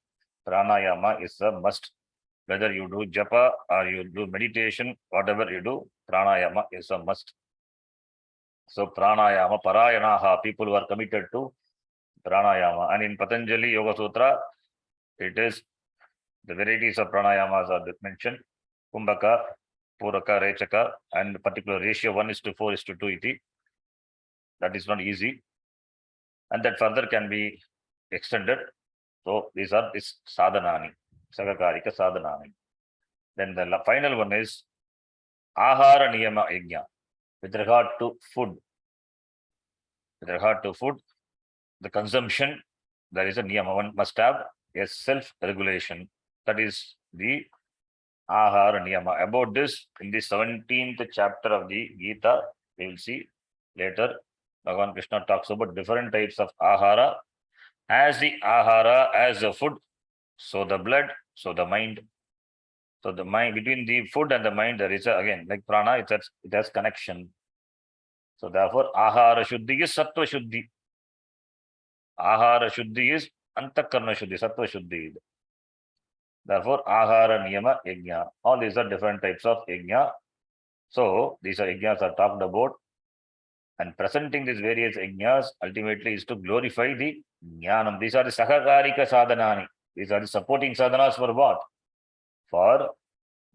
pranayama is a must. Whether you do japa or you do meditation, whatever you do, pranayama is a must. So pranayama, parayanaha, people who are committed to pranayama. And in Patanjali Yoga Sutra, it is the varieties of pranayamas are mentioned. Kumbhaka, Puraka, Rechaka, and particular ratio 1:4:2 iti. That is not easy. and that further can be extended. So these are this sadhanani, sagakarika sadhanani. Then the final one is ahara niyama yajna. With regard to food, the consumption, there is a niyama. One must have a self-regulation. That is the ahara niyama. About this, in the 17th chapter of the Gita, we will see later. Bhagavan Krishna talks about different types of ahara. As the ahara, as the food, so the blood, so the mind. So the mind, between the food and the mind, there is again, like prana, it has connection. So therefore, ahara shuddhi is sattva shuddhi. Ahara shuddhi is antakarna shuddhi, sattva shuddhi. Therefore, ahara niyama yajna. All these are different types of yajna. So these are yajnas are talked about. And presenting these various yajnas ultimately is to glorify the jnanam. These are the sakakarika sadhanani. These are the supporting sadhanas for what? For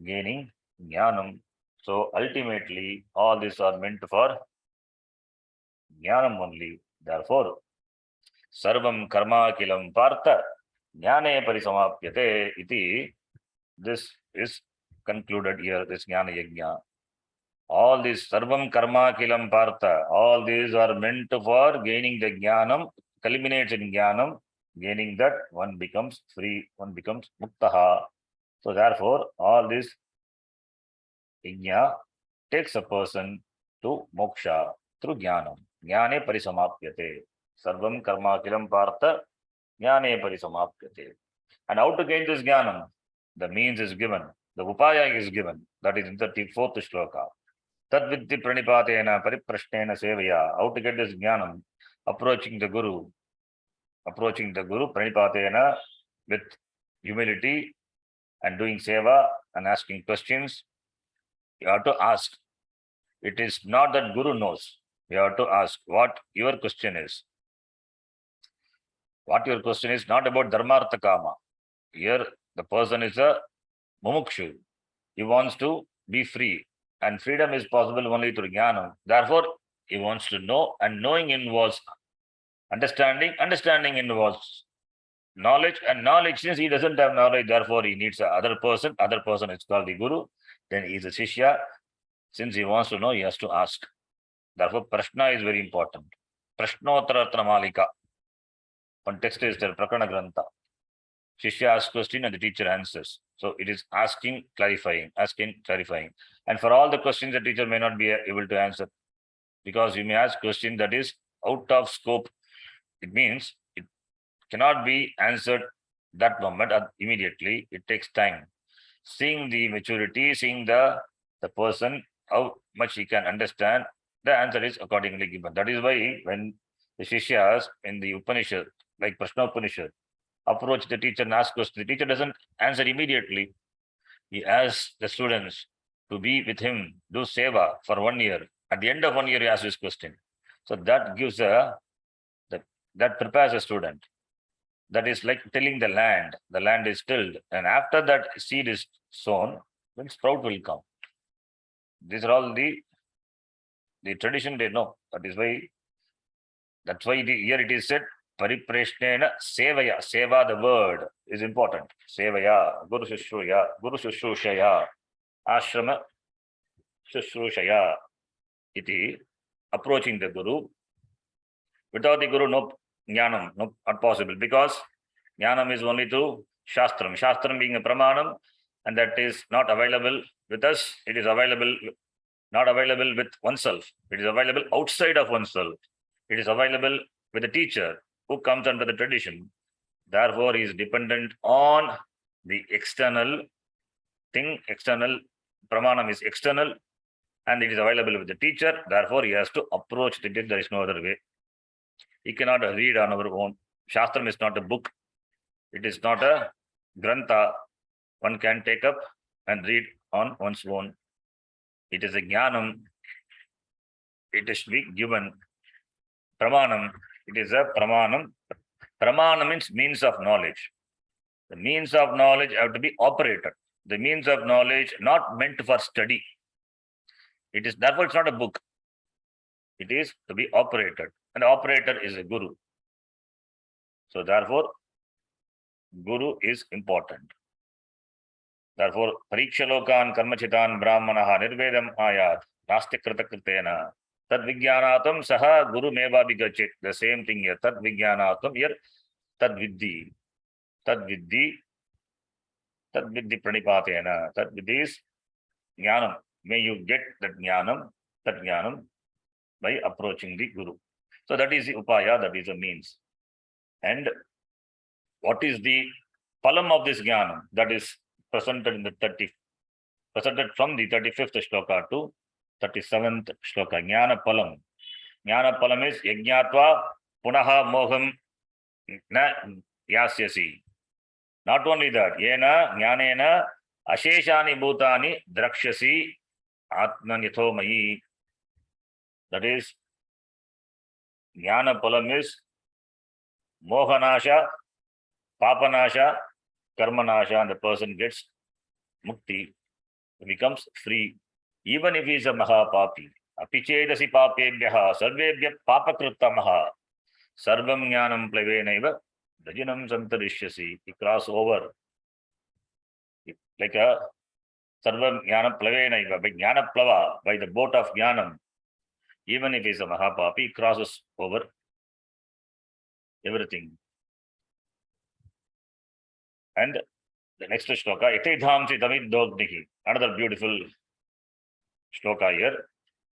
gaining jnanam. So ultimately, all these are meant for jnanam only. Therefore, sarvam karma kilam partha jnane parisamapyate iti. This is concluded here, this jnana yajna. All these sarvam karma kilam partha, all these are meant for gaining the jnanam, culminates in jnanam. Gaining that, one becomes free, one becomes muktaha. So therefore, all this yajna takes a person to moksha through jnanam. Jnane parisamapyate. Sarvam karma kilam partha jnane parisamapyate. And how to gain this jnanam? The means is given. The upaya is given. That is in the 34th shloka. Tad viddhi pranipatena pariprashnena sevaya. How to get this jnanam? Approaching the Guru, pranipatena, with humility and doing seva and asking questions. You have to ask. It is not that Guru knows. You have to ask what your question is. What your question is, not about dharmartha kama. Here, the person is a mumukshu. He wants to be free. And freedom is possible only through jnana. Therefore, he wants to know, and knowing involves understanding. Understanding involves knowledge, and knowledge, since he doesn't have knowledge, therefore he needs another person. Other person is called the Guru. Then he is a Shishya. Since he wants to know, he has to ask. Therefore, Prashna is very important. Prashnottara Malika. One text is there, Prakarana Grantha. Shishya asks question and the teacher answers. So it is asking, clarifying, asking, clarifying. And for all the questions, the teacher may not be able to answer, because you may ask question that is out of scope. It means it cannot be answered that moment immediately. It takes time. Seeing the maturity, seeing the person, how much he can understand, the answer is accordingly given. That is why when the Shishyas in the Upanishad, like Prashna Upanishad, approach the teacher and ask questions, the teacher doesn't answer immediately. He asks the students to be with him, do seva for 1 year. At the end of 1 year, he asks this question. So that gives that prepares a student. That is like tilling the land. The land is tilled, and after that seed is sown, then sprout will come. These are all the tradition they know. That's why here it is said, Paripreshnena sevaya. Seva, the word, is important. Sevaya, Guru Shushrusha, Ashrama Shushrusha, iti, approaching the Guru. Without the Guru, no jnanam, no, not possible, because jnanam is only through Shastram. Shastram being a pramanam, and that is not available with us. It is not available with oneself. It is available outside of oneself. It is available with a teacher who comes under the tradition. Therefore, he is dependent on the external thing. External pramanam is external, and it is available with the teacher. Therefore, he has to approach the teacher. There is no other way. He cannot read on our own. Shastram is not a book. It is not a grantha one can take up and read on one's own. It is a jnanam. It is to be given. Pramanam. It is a pramanam. Pramanam means means of knowledge. The means of knowledge have to be operated. The means of knowledge not meant for study. It is therefore it's not a book. It is to be operated. And the operator is a Guru. So therefore, Guru is important. Therefore, Parikshalokan Karmachitan Brahmanaha Nirvedam Ayat Nasti Kritakritena Tad Vigyanatam Saha Guru Meva Bigachit. The same thing here. Tad Vigyanatam here. Tad Vidhi. Tad Vidhi. Tad Vidhi Pranipatena. Tad Vidhi is Jnanam. May you get that Jnanam by approaching the Guru. So that is the Upaya, that is the means. And what is the Palam of this Jnanam? That is presented in the presented from the 35th shloka to 37th shloka. Jnana Palam. Jnana Palam is Yajnatva Punaha Moham Na Yasyasi. Not only that, Yena Jnanena Asheshani Bhutani Drakshasi Atmanyatho Mayi. That is, Jnana Palam is Mohanasha, Papanasha, Karmanasha, and the person gets Mukti, becomes free, even if he is a Mahapapi. Apichedasi Papebhyaha, Sarvebhya Papakruttamaha, Sarvam Jnanam Plavenaiva, Dajanam Santarishyasi. He cross over like a Sarvam Jnanam Plavenaiva, by Jnana Plava, by the boat of Jnanam. Even if he is a Mahapapi, he crosses over everything. And the next shloka, Yatidhamsi Tamidognihi, another beautiful shloka here.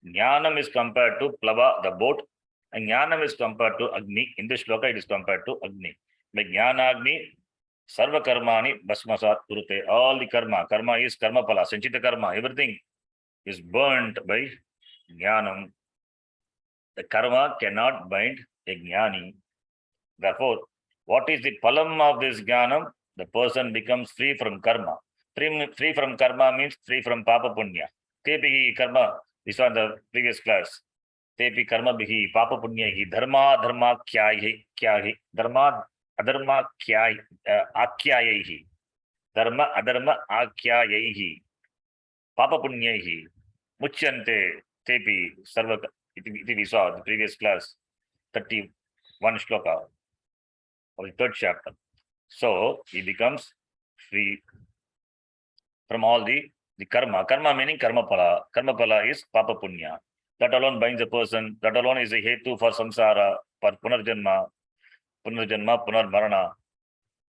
Jnanam is compared to Plava, the boat, and Jnanam is compared to Agni. In this shloka, it is compared to Agni. By Jnanagni, Sarva Karmani Basmasat Kurute. All the karma is karma pala, Sanchita karma, everything is burnt by Jnanam. The karma cannot bind a Jnani. Therefore, what is the palam of this Jnanam? The person becomes free from karma. Free from karma means free from papa punya. Tepi karma, we saw in the previous class. Tepi karma bihi, papa punya hi, dharma kyahi, dharma adharma akyayaihi, dharma adharma akyayaihi, papa punyahi, muchyante tepi sarva. We saw the previous class, 31 shloka of the 3rd chapter. So he becomes free from all the karma. Karma meaning karma pala. Karma pala is papa punya. That alone binds a person. That alone is a hetu for samsara, for punarjanma, punarmarana,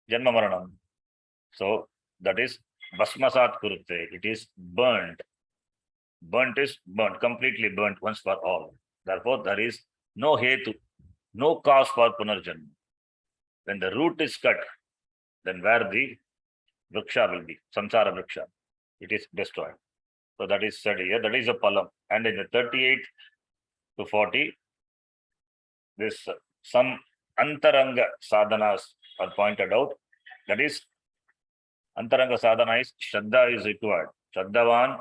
janma maranam. So that is basmasat kurute. It is burnt. Burnt is burnt, completely burnt once for all. Therefore, there is no hetu, no cause for punarjanma. When the root is cut, then where the vriksha will be, samsara vriksha, it is destroyed. So that is said here, that is a palam. And in the 38 to 40, this some antaranga sadhanas are pointed out. That is, antaranga sadhana is Shraddha is required. Shraddhavan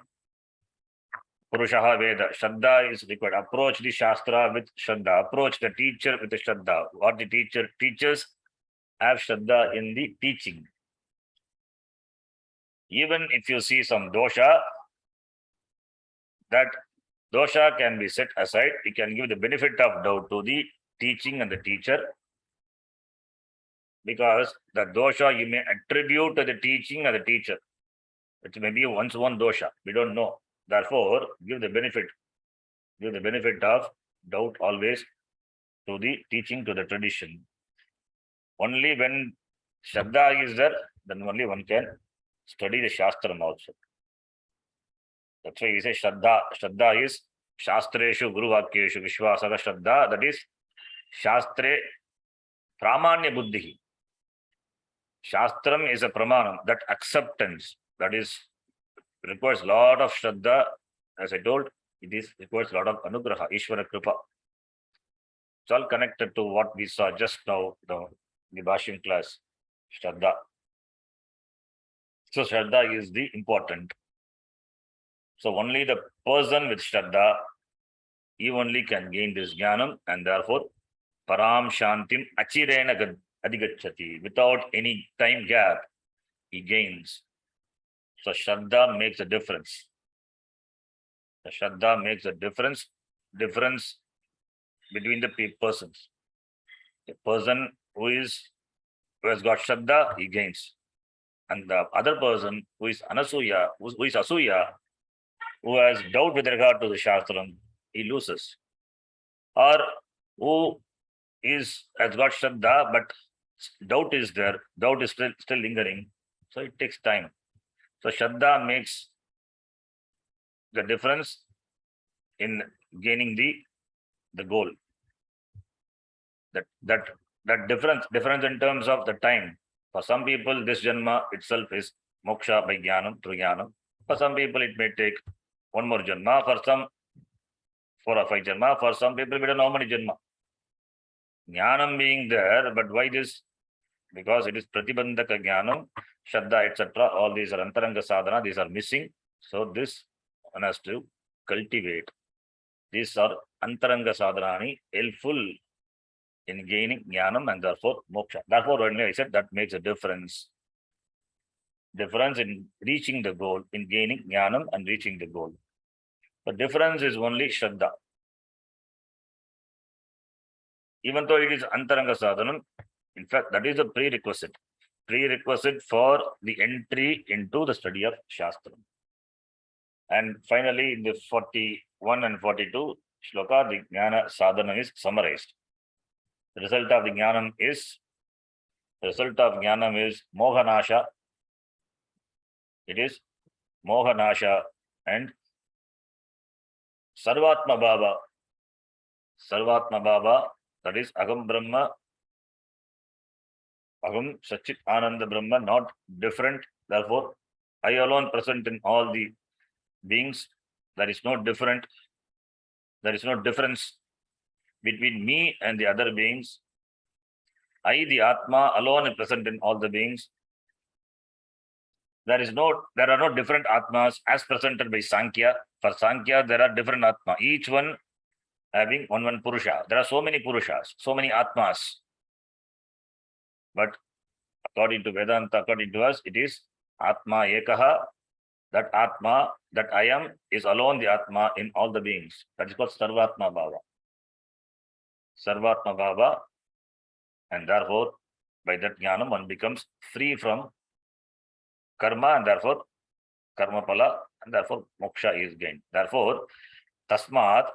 Purushaha Veda. Shraddha is required. Approach the Shastra with Shraddha. Approach the teacher with the Shraddha. What the teacher teaches, have Shraddha in the teaching. Even if you see some dosha, that dosha can be set aside. You can give the benefit of doubt to the teaching and the teacher, because the dosha you may attribute to the teaching and the teacher. It may be one's one dosha. We don't know. Therefore, give the benefit of doubt always to the teaching, to the tradition. Only when Shraddha is there, then only one can study the Shastram also. That's why we say Shraddha. Shraddha is Shastreshu Guru Vakyeshu Vishwasaka Shraddha. That is Shastre Pramanya Buddhi. Shastram is a pramanam, that acceptance, that is requires a lot of Shraddha. As I told, requires a lot of Anugraha, Ishvara Kripa. It's all connected to what we saw just now, the Bhashyan class, Shraddha. So Shraddha is the important. So only the person with Shraddha, he only can gain this Jnanam, and therefore Param Shantim Achirena Adigachati. Without any time gap, he gains. So Shraddha makes a difference. The Shraddha makes a difference between the persons. A person who has got Shraddha, he gains. And the other person who is Anasuya, who is Asuya, who has doubt with regard to the Shastram, he loses. Or who has got Shraddha, but doubt is there, doubt is still lingering. So it takes time. So Shraddha makes the difference in gaining the goal. That difference in terms of the time. For some people, this janma itself is moksha by jnanam, through jnanam. For some people, it may take one more janma. For some, 4 or 5 janma. For some people, we don't know how many janma. Jnanam being there, but why this? Because it is pratibandhaka jnanam, shraddha, etc. All these are antaranga sadhana. These are missing. So this one has to cultivate. These are antaranga sadhanani, helpful in gaining jnanam and therefore moksha. Therefore, only I said that makes a difference. Difference in reaching the goal, in gaining jnanam and reaching the goal. The difference is only shraddha. Even though it is antaranga sadhanam, in fact, that is a prerequisite. Prerequisite for the entry into the study of Shastram. And finally, in the 41 and 42 shloka, the jnana sadhana is summarized. The result of jnanam is mohanasha. It is mohanasha and sarvatma bhava. Sarvatma bhava, that is agam brahma, agam sachit ananda brahma, not different. Therefore, I alone present in all the beings. There is no difference between me and the other beings. I, the Atma, alone is present in all the beings. There are no different Atmas as presented by Sankhya. For Sankhya, there are different Atma, each one having one Purusha. There are so many Purushas, so many Atmas. But according to Vedanta, according to us, it is Atma Ekaha. That Atma, that I am, is alone the Atma in all the beings. That is called Sarvatma Bhava. Sarvatma Bhava. And therefore, by that jnanam, one becomes free from karma, and therefore karma pala, and therefore moksha is gained. Therefore, tasmat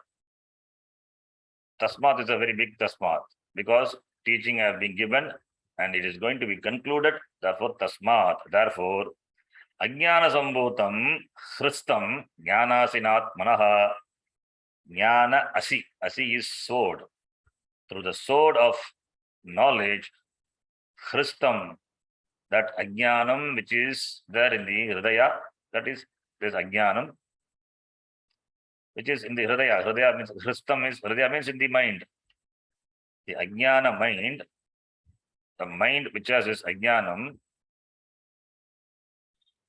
is a very big tasmat, because teaching have been given and it is going to be concluded. Therefore, tasmat. Therefore, ajnana sambhutam hristam jnanasinat manaha jnana asi. Asi is sword. Through the sword of knowledge, hristam, that ajnanam which is there in the hridaya, that is this ajnanam which is in the hridaya. Hridaya means hridaya means in the mind. The ajnana mind, the mind which has this ajnanam,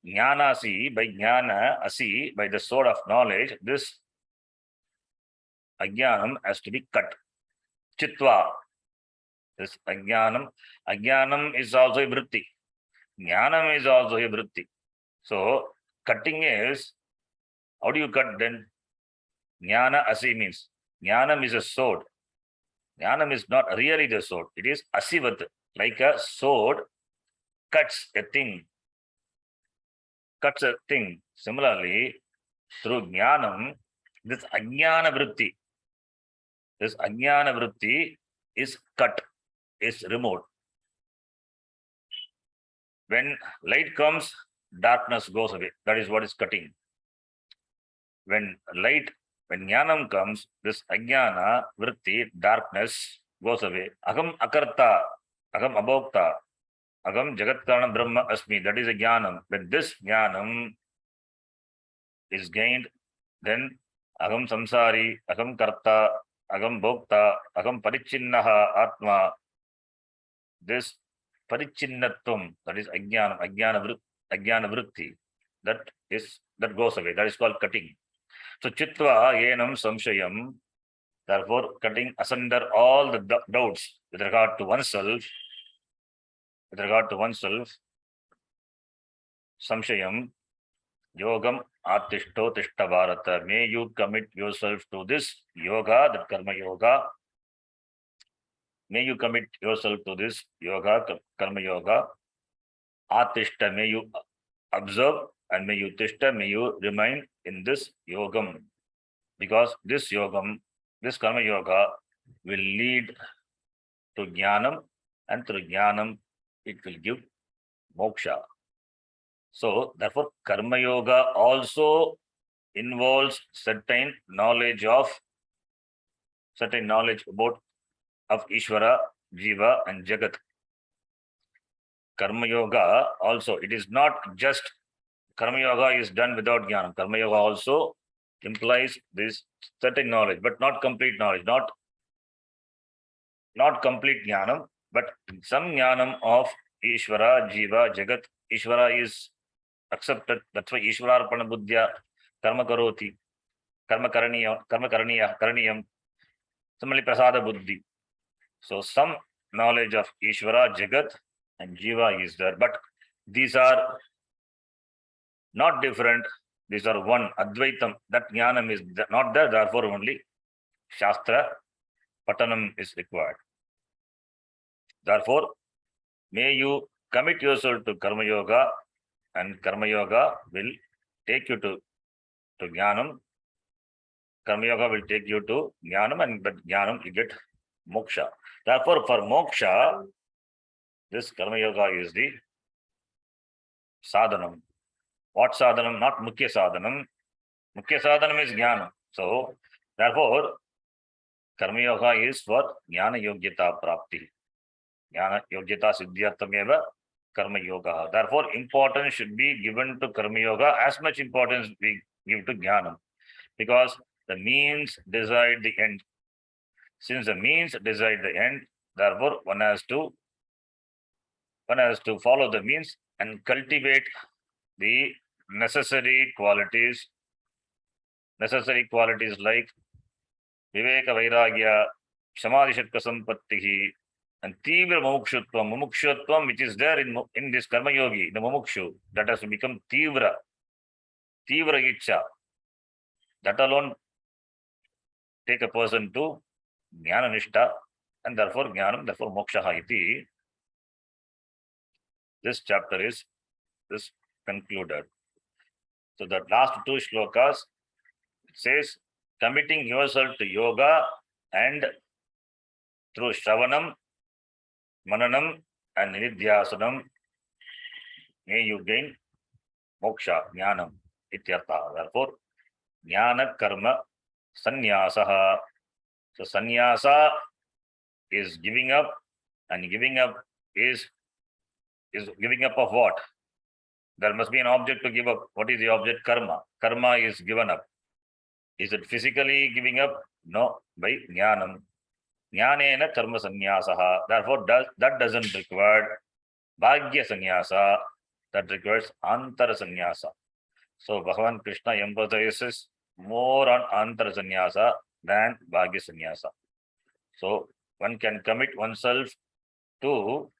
jnanasi, by jnana asi, by the sword of knowledge, this ajnanam has to be cut. Chitva. This ajnanam is also a vritti. Jnanam is also a vritti. So cutting is, how do you cut then? Jnana asi means, jnanam is a sword. Jnanam is not really the sword. It is asivat, like a sword cuts a thing. Similarly, through jnanam, this ajnana vritti is cut, is removed. When light comes, darkness goes away. That is what is cutting. When jnanam comes, this ajnana vritti, darkness, goes away. Aham akarta, aham abhokta, aham jagatkarana brahma asmi. That is a jnanam. When this jnanam is gained, then aham samsari, aham karta, aham bhokta, aham parichinnaha atma. This parichinnatvam, that is ajnana vritti, that goes away. That is called cutting. So chitva yenam samshayam, therefore cutting asunder all the doubts with regard to oneself, samshayam, yogam atishto tishta bharata. May you commit yourself to this yoga, the karma yoga. may you commit yourself to this yoga, karma yoga. Atishta, may you observe, and may you tishta, may you remain in this yogam. Because this yogam, this karma yoga will lead to jnanam, and through jnanam, it will give moksha. So, therefore, karma yoga also involves certain knowledge about of Ishvara, Jiva, and Jagat. Karma yoga also, it is not just karma yoga is done without jnana. Karma yoga also implies this certain knowledge, but not complete knowledge, not complete jnanam, but some jnanam of Ishvara, Jiva, Jagat. Ishvara is accepted. That's why Ishvararpana buddhya karma karoti, karaniyam. Similarly, prasada buddhi. So some knowledge of Ishvara, Jagat, and Jiva is there, but these are not different. These are one, Advaitam. That jnanam is not there, therefore only Shastra Patanam is required. Therefore, may you commit yourself to Karma Yoga, and Karma Yoga will take you to Jnanam. Karma Yoga will take you to Jnanam, and that Jnanam you get Moksha. Therefore, for Moksha, this Karma Yoga is the sadhanam. What sadhanam? Not Mukhya sadhanam. Mukhya sadhanam is Jnanam. So, therefore, Karma Yoga is for Jnana Yogyata Prapti. Jnana Yogyata Siddhyartameva Karma Yoga. Therefore, importance should be given to Karma Yoga as much importance we give to Jnanam. Because the means decide the end. Since the means decide the end, therefore, one has to follow the means and cultivate the necessary qualities like Viveka Vairagya, Samadhi Shatka Sampattihi, and Tivra Mumukshutvam, which is there in this Karma Yogi, the Mumukshu, that has to become Tivra Icha. That alone take a person to Jnana Nishta, and therefore Jnanam, therefore Moksha iti. This chapter is concluded. So the last two shlokas, it says, committing yourself to yoga and through Shravanam, Mananam, and Nidhyasanam, may you gain moksha, jnanam, ityartha. Therefore, jnana karma sannyasa. So sannyasa is giving up, and giving up is giving up of what? There must be an object to give up. What is the object? Karma. Karma is given up. Is it physically giving up? No, by jnanam. Jnanena karma sannyasa. Therefore, that doesn't require bhagya sannyasa. That requires antara sannyasa. So Bhagavan Krishna emphasizes more on antara sannyasa than bhagya sannyasa. So one can commit oneself to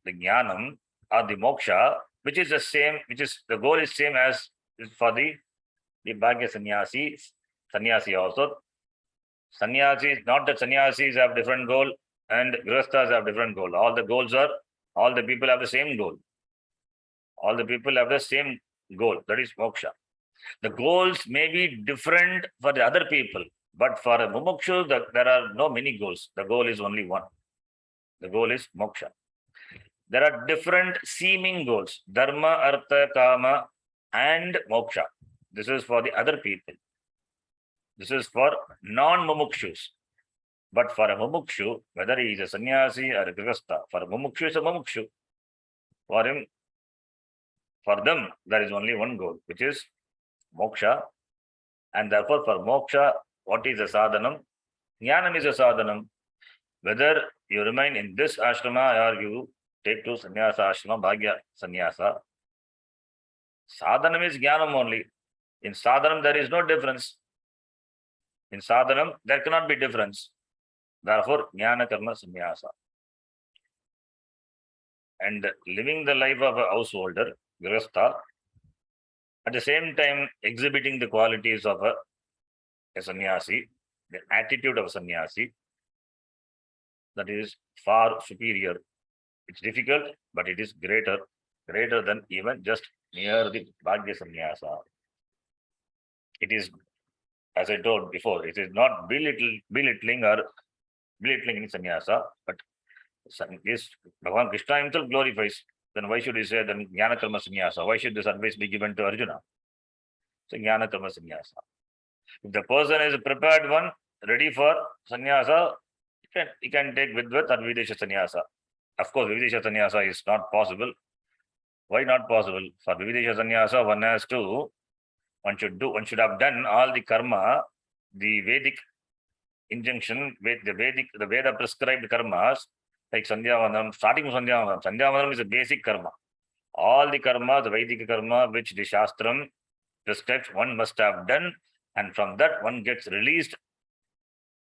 the jnanam or the moksha, which is the same, the goal is same as for the bhagya sannyasi also. Sannyasis, not that sannyasis have different goal and grihasthas have different goal. All the people have the same goal. All the people have the same goal, that is moksha. The goals may be different for the other people, but for a mumukshu, there are no many goals. The goal is only one. The goal is moksha. There are different seeming goals, dharma, artha, kama, and moksha. This is for the other people. This is for non-mumukshus. But for a mumukshu, whether he is a sannyasi or a grihastha, for a mumukshu is a mumukshu. For them, there is only one goal, which is moksha. And therefore, for moksha, what is a sadhanam? Jnanam is a sadhanam. Whether you remain in this ashrama or you take to sannyasa ashrama, bhagya sannyasa, sadhanam is jnanam only. In sadhanam, there is no difference. In sadhanam, there cannot be difference. Therefore, jnana karma sannyasa. And living the life of a householder, grihastha, at the same time exhibiting the qualities of a sannyasi, the attitude of a sannyasi, that is far superior. It's difficult, but it is greater than even just near the Bhagya Sannyasa. It is, as I told before, it is not belittling in sannyasa, but this Bhagavan Krishna himself glorifies. Then why should he say then Jnana Karma Sannyasa? Why should this advice be given to Arjuna? So Jnana Karma Sannyasa. If the person is a prepared one, ready for sannyasa, he can take Vidvat or Videsha Sannyasa. Of course, Videsha Sannyasa is not possible. Why not possible? For Videsha Sannyasa, one should have done all the karma, the Vedic injunction, the Veda prescribed karmas, like Sandhyavanam, starting from Sandhyavanam. Sandhyavanam is a basic karma. All the karma, the Vedic karma, which the Shastram prescribes, one must have done, and from that one gets released.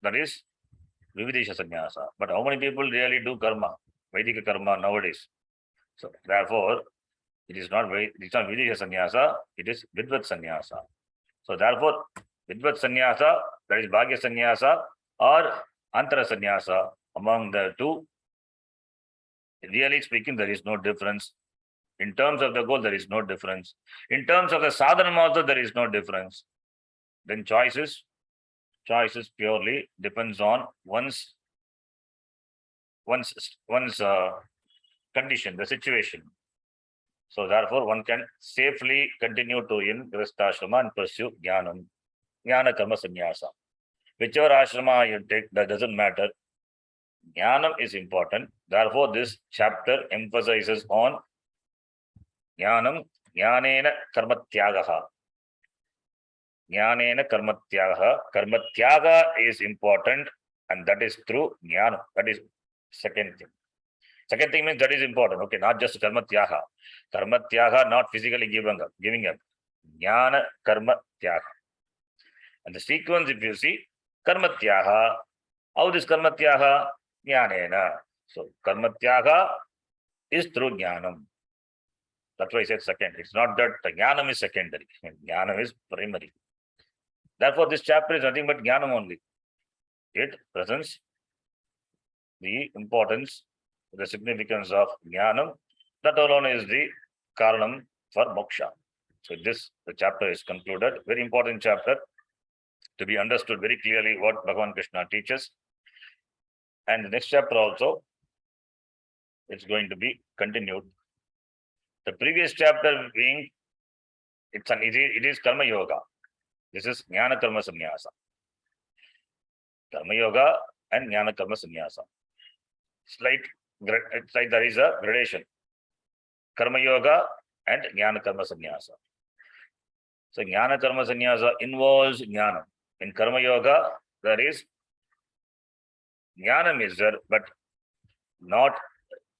That is Vividesha Sannyasa. But how many people really do karma, Vedic karma nowadays? So therefore, it's not Videsha Sannyasa, it is Vidvat Sannyasa. So therefore, Vidvat Sannyasa, that is Bhagya Sannyasa or Antara Sannyasa, among the two, really speaking, there is no difference. In terms of the goal, there is no difference. In terms of the sadhanam also, there is no difference. Then choices purely depends on one's condition, the situation. So therefore, one can safely continue to in Grihastha and pursue Jnanam, Jnana Karma Sannyasa. Whichever ashrama you take, that doesn't matter. Jnanam is important. Therefore, this chapter emphasizes on Jnanam, Jnanena Karma Tyagaha. Jnanena Karma Tyagaha. Karma Tyaga is important, and that is through Jnana. That is second thing. Second thing means that is important. Okay, not just Karma Tyaga. Karma Tyaga, not physically giving up. Jnana Karma Tyaga. And the sequence, if you see, Karma Tyaga. How this Karma Tyaga? Jnanena. So Karma Tyaga is through Jnanam. That's why I said second. It's not that Jnanam is secondary. Jnanam is primary. Therefore, this chapter is nothing but Jnanam only. It presents the importance, the significance of Jnanam. That alone is the Karanam for Moksha. So the chapter is concluded. Very important chapter to be understood very clearly what Bhagavan Krishna teaches. And the next chapter also, it's going to be continued. The previous chapter being, it is Karma Yoga. This is Jnana Karma Sannyasa. Karma Yoga and Jnana Karma Sannyasa. It's like there is a gradation. Karma Yoga and Jnana Karma Sannyasa. So Jnana Karma Sannyasa involves Jnana. In Karma Yoga, there is Jnanam is there, but not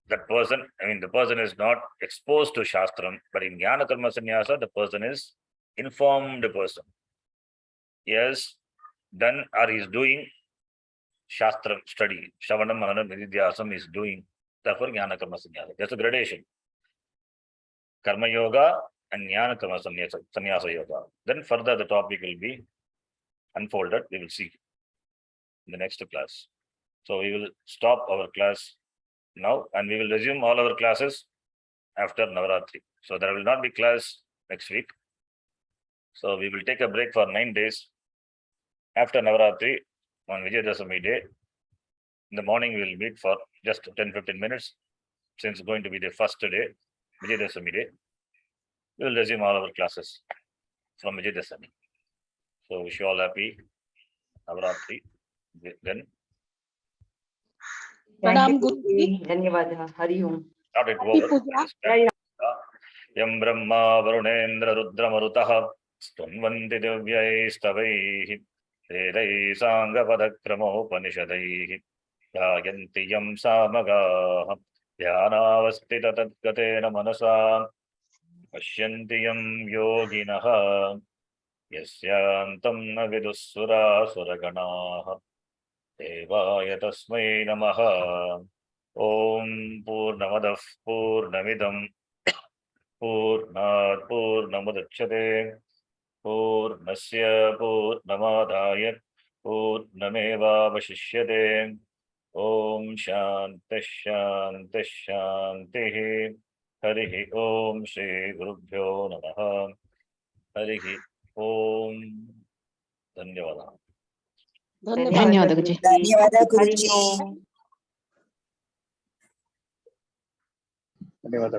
that person. I mean, the person is not exposed to Shastram, but in Jnana Karma Sannyasa, the person is informed person. Yes, done or is doing Shastra study. Shravanam, Mananam, Nididhyasam is doing. Therefore, Jnana Karma Sannyasa. There's a gradation. Karma Yoga and Jnana Karma Sannyasa Yoga. Then further the topic will be unfolded. We will see in the next class. So we will stop our class now and we will resume all our classes after Navaratri. So there will not be class next week. So we will take a break for 9 days. After Navaratri, on Vijayadashami day, in the morning we will meet for just 10-15 minutes. Since it's going to be the first day, Vijayadashami day, we will resume all our classes from Vijayadashami. So wish you all happy Navaratri. Then प्रणाम गुरुजी धन्यवाद हरि ओम not it over. Yam Brahma Varunendra Rudra Marutah Stunvanti Divyai Stavaihi Vedai Sangavadakramo Upanishadaihi Yayanti Yam Samagaha Dhyanavastita Tadgatena Manasa Pashyanti Yam Yoginaha Yasyantam Navidusura Suraganaha Devaya Tasmai Namaha Om Purnamadah Purnamidam Purnat Purnamudachyate Purnasya Purnamadaya Purnameva Vashishyate Om Om Shanti Shanti Shanti. Harihi Om Shri Gurubhyo Namaha. Harihi Om. Dhanyavada. ಧನ್ಯವಾದ ಗುರುಜಿ. ಧನ್ಯವಾದ ಧನ್ಯವಾದ ಹರಿ ಗುರುಜಿ. ಓಂ. ಧನ್ಯವಾದ.